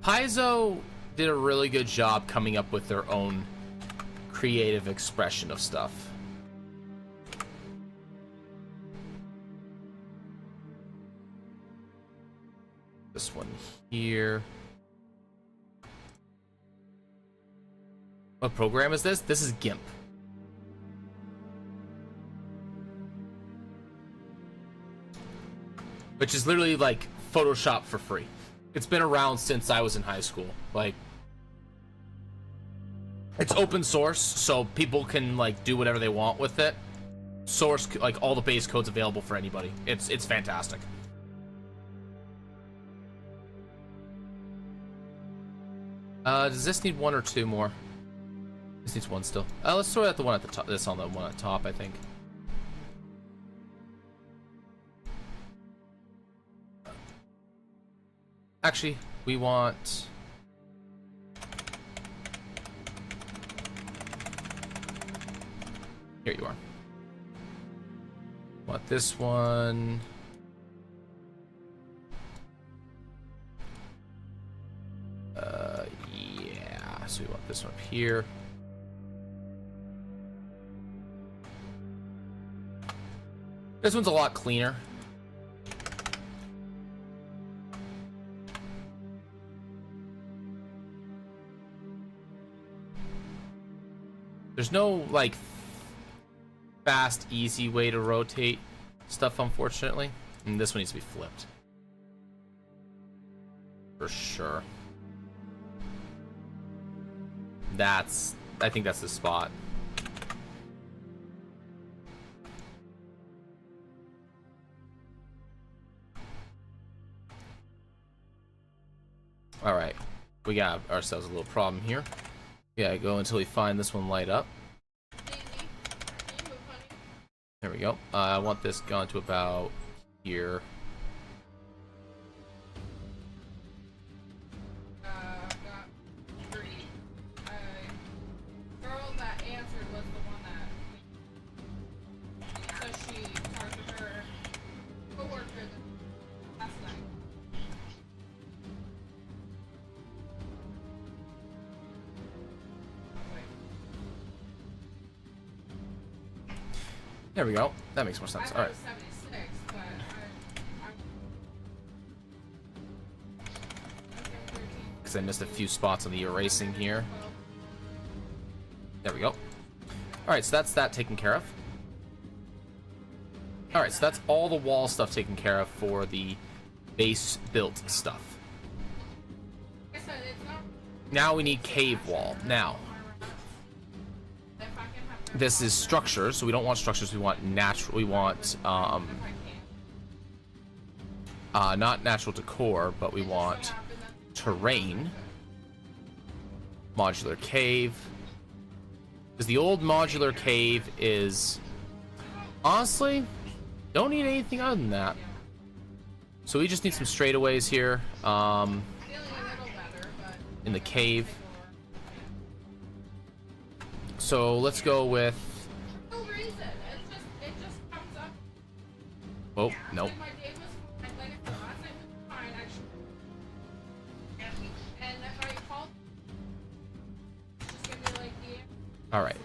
Paizo did a really good job coming up with their own creative expression of stuff. This one here. What program is this? This is GIMP. Which is literally like Photoshop for free. It's been around since I was in high school. Like, it's open source, so people can like do whatever they want with it. source, like all the base codes available for anybody. It's fantastic. Does this need one or two more? This needs one still. Let's throw out the one at the top. This on the one at the top, I think. Actually, we want. Here you are. Want this one. Yeah. So we want this one up here. This one's a lot cleaner. There's no, like, fast, easy way to rotate stuff, unfortunately. And this one needs to be flipped. For sure. I think that's the spot. Alright. We got ourselves a little problem here. Yeah, go until we find this one light up. There we go. I want this gone to about here. Got 3. Girl that answered was the one that says she talked to her coworker last night. There we go. That makes more sense. All right. 76, but Because I missed a few spots on the erasing here. There we go. All right, so that's that taken care of. All right, so that's all the wall stuff taken care of for the base built stuff. Now we need cave wall. Now, this is structures, so we don't want structures. We want natural. We want not natural decor, but we want terrain. Modular cave. Because the old modular cave is honestly don't need anything other than that. So we just need some straightaways here. In the cave. So let's go with. Oh, nope. All right.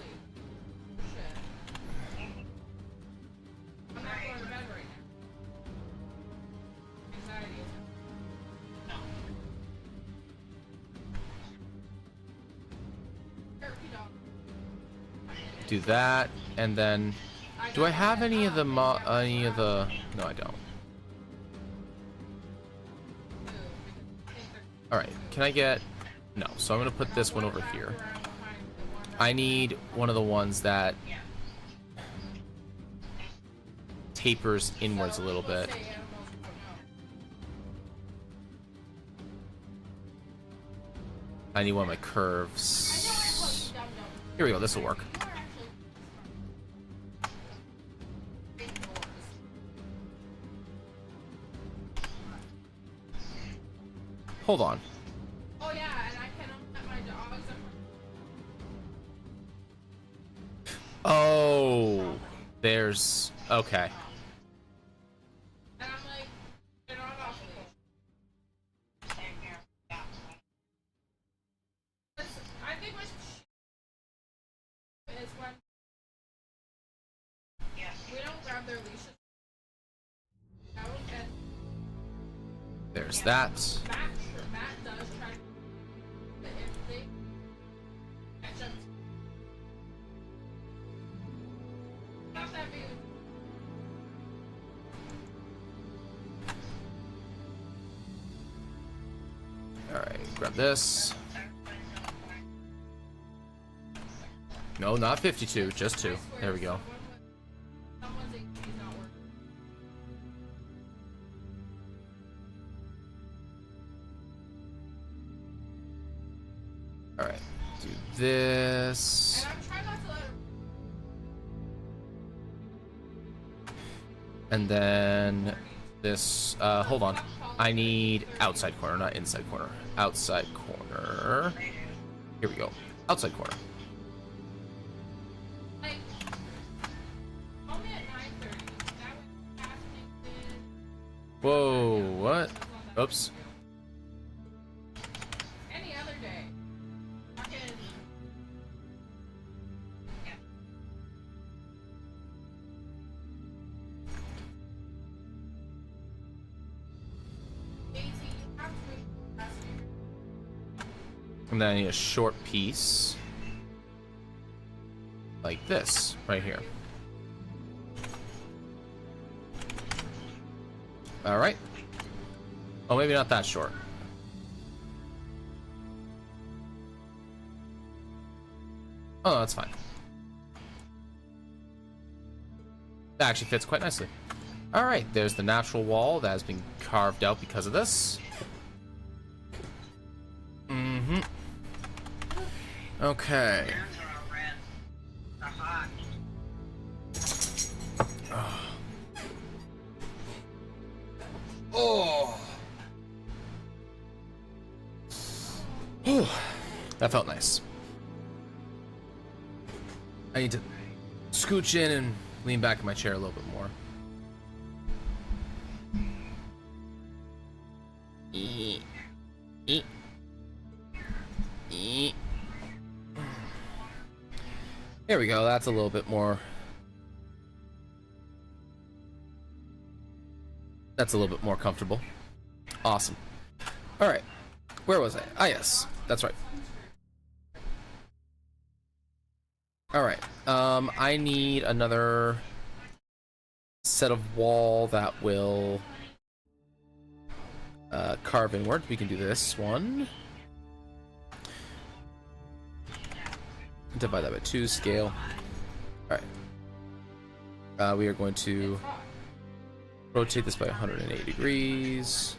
Do that, and then do I have any of the no, I don't. All right, can I get no? So I'm gonna put this one over here. I need one of the ones that tapers inwards a little bit. I need one of my curves. Here we go, this will work. Hold on. Oh yeah, and I cannot let my dogs. Oh, there's okay. And I'm like, they're not off leash. I think what is when we don't grab their leashes. And There's that. Matt does try to, but if they catch up, not that big. All right, grab this. No, not 52, just 2. There we go. this. And I'm trying not to let her. And then this, hold on. I need outside corner, not inside corner. Outside corner. Here we go. Outside corner. Like, call me at 9:30. That way, casting is. Whoa, what? Oops. Any other day. Fucking. Yeah. AT, you have to wait for last year. And then I need a short piece. Like this, right here. Alright. Oh, maybe not that short. Oh, that's fine. That actually fits quite nicely. Alright, there's the natural wall that has been carved out because of this. Mm-hmm. Okay. Oh. Ooh. That felt nice. I need to scooch in and lean back in my chair a little bit more. There we go. That's a little bit more. That's a little bit more comfortable. Awesome. All right. Where was I? Ah, yes. That's right. All right. I need another set of wall that will carve inward. We can do this one. Divide that by 2, scale. All right. We are going to rotate this by 180 degrees.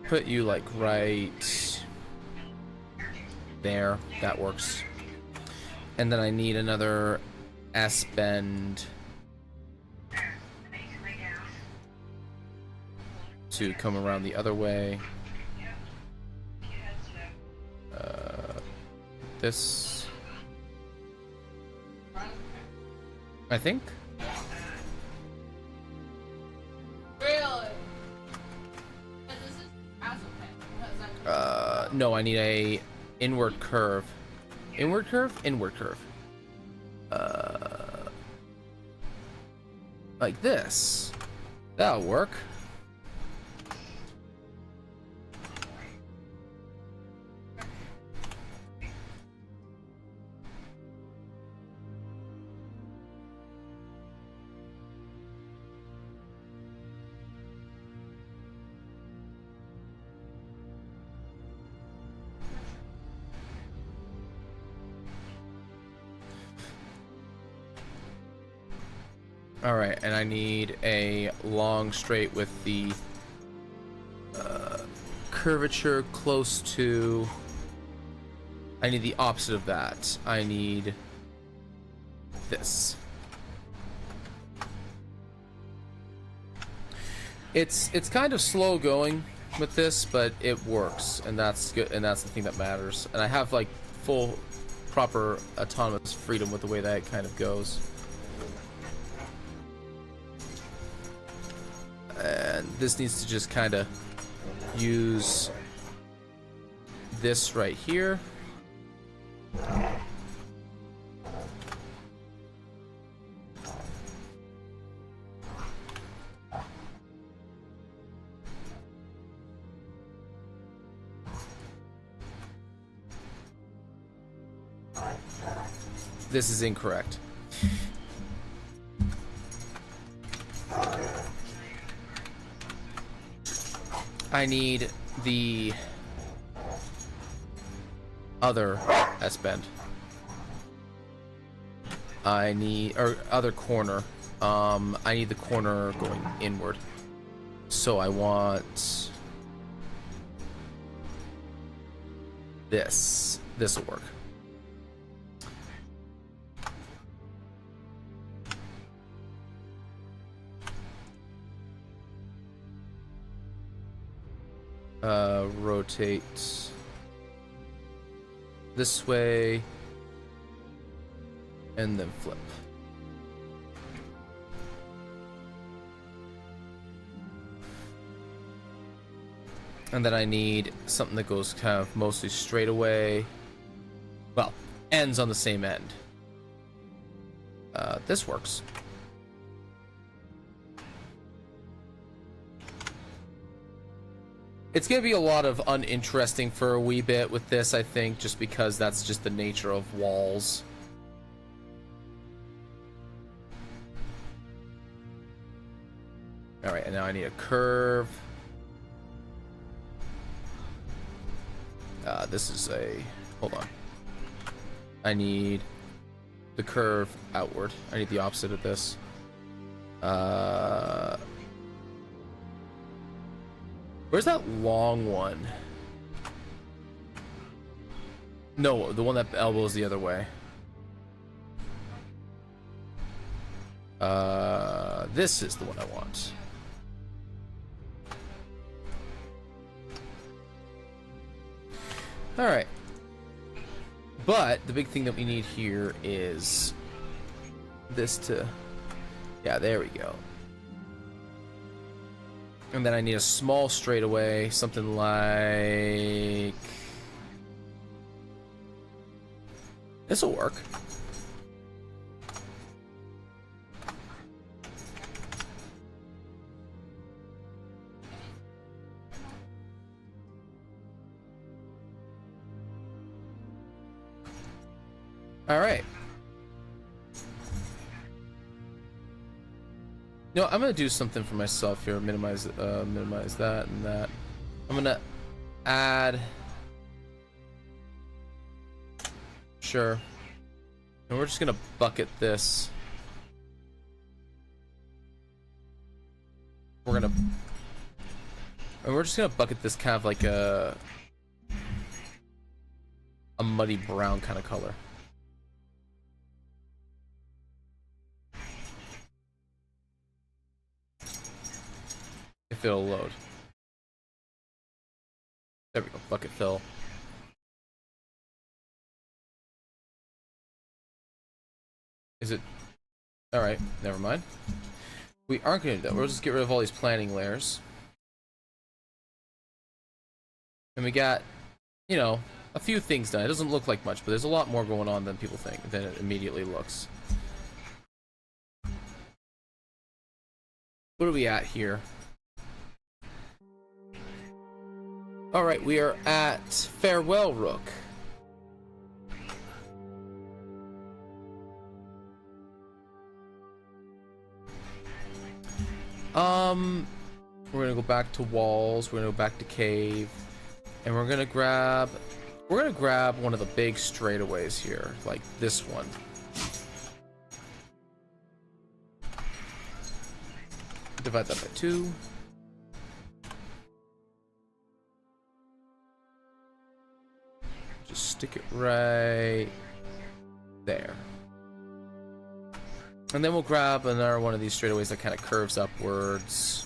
Put you like right there. That works. And then I need another S bend to come around the other way. This, I think. Really? This is as a No, I need a inward curve. Inward curve? Inward curve. Like this. That'll work. All right, and I need a long straight with the curvature close to. I need the opposite of that. I need this. It's kind of slow going with this, but it works, and that's good, and that's the thing that matters. And I have like full, proper autonomous freedom with the way that it kind of goes. And this needs to just kind of use this right here. This is incorrect. I need the other S-bend. I need, or other corner. I need the corner going inward. So I want this. This will work. Rotate this way and then flip. And then I need something that goes kind of mostly straight away. Well, ends on the same end. This works. It's going to be a lot of uninteresting for a wee bit with this, I think, just because that's just the nature of walls. Alright, and now I need a curve. This is a... Hold on. I need the curve outward. I need the opposite of this. Where's that long one? No, the one that elbows the other way. This is the one I want. Alright. But the big thing that we need here is this to... Yeah, there we go. And then I need a small straightaway, something like... This'll work. All right. No, I'm gonna do something for myself here. Minimize that and that. I'm gonna add. Sure. And we're just gonna bucket this. We're just gonna bucket this kind of like a muddy brown kind of color. If it'll load. There we go, bucket fill. Is it? Alright, never mind. We aren't gonna do that. We'll just get rid of all these planning layers. And we got, you know, a few things done. It doesn't look like much, but there's a lot more going on than people think, than it immediately looks. What are we at here? Alright, we are at Farewell Rook. We're gonna go back to walls, we're gonna go back to cave, and we're gonna grab one of the big straightaways here, like this one. Divide that by 2. Just stick it right there. And then we'll grab another one of these straightaways that kind of curves upwards.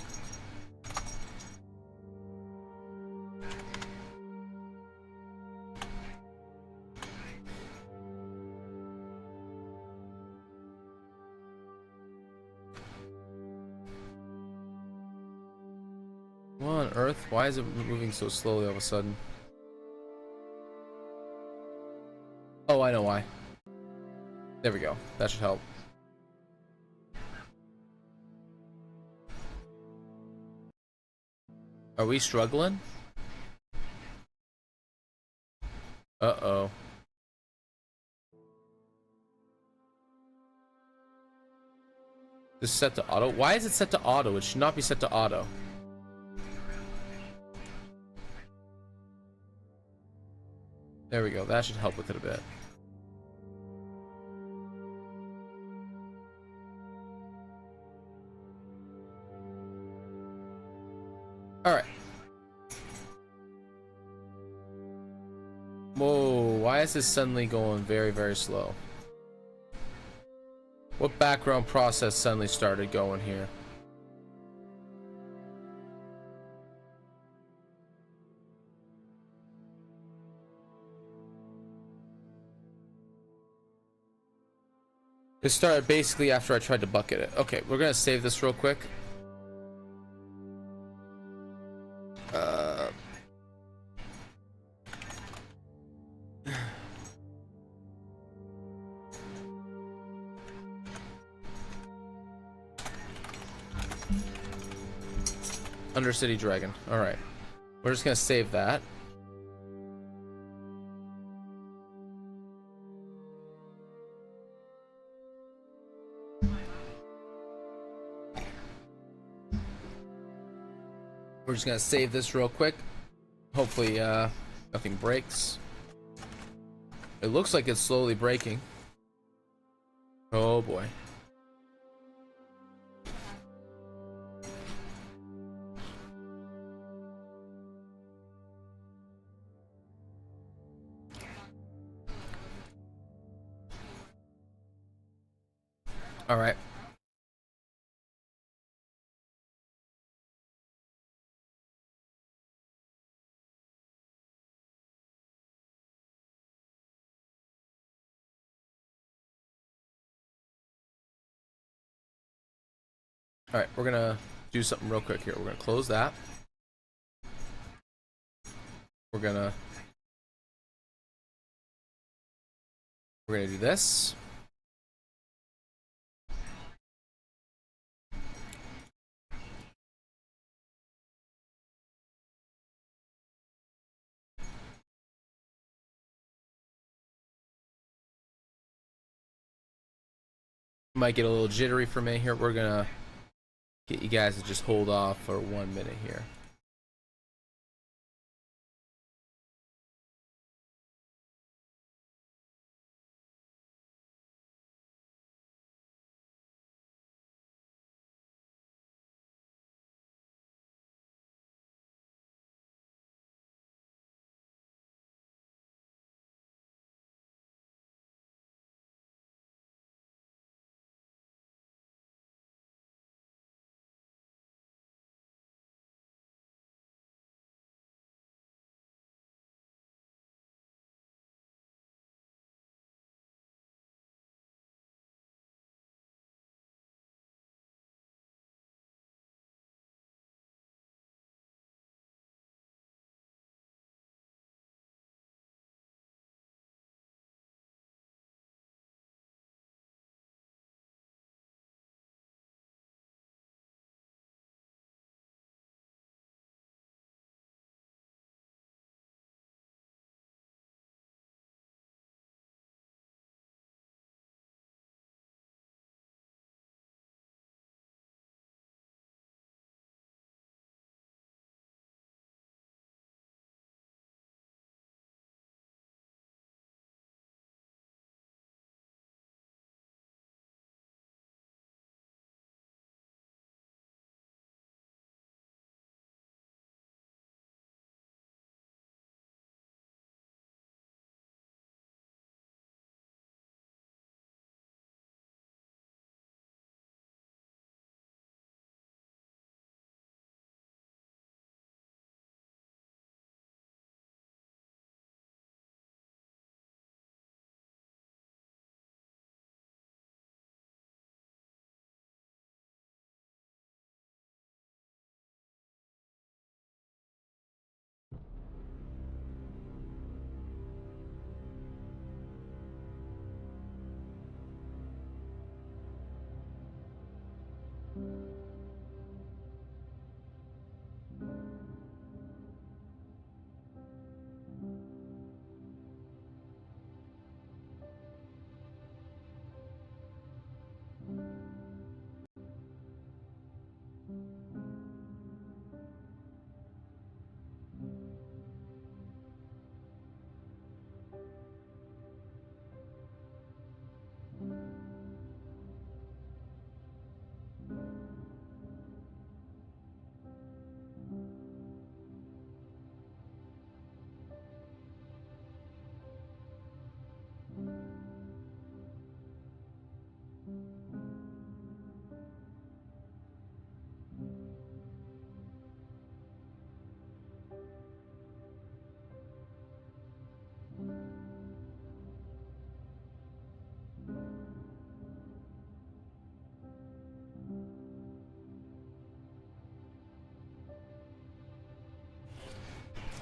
What on earth? Why is it moving so slowly all of a sudden? Oh, I know why. There we go. That should help. Are we struggling? Uh-oh. This is set to auto? Why is it set to auto? It should not be set to auto. There we go. That should help with it a bit. Alright. Whoa, why is this suddenly going very, very slow? What background process suddenly started going here? It started basically after I tried to bucket it. Okay, we're gonna save this real quick. Undercity Dragon. Alright. We're just gonna save that. We're just gonna save this real quick. Hopefully, nothing breaks. It looks like it's slowly breaking. Oh boy. Alright. Alright, we're gonna do something real quick here. We're gonna close that. We're gonna do this. Might get a little jittery for me here. We're gonna get you guys to just hold off for 1 minute here.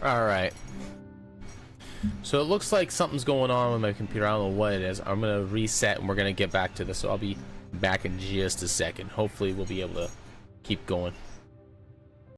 Alright. So it looks like something's going on with my computer. I don't know what it is. I'm gonna reset and we're gonna get back to this. So I'll be back in just a second. Hopefully we'll be able to keep going.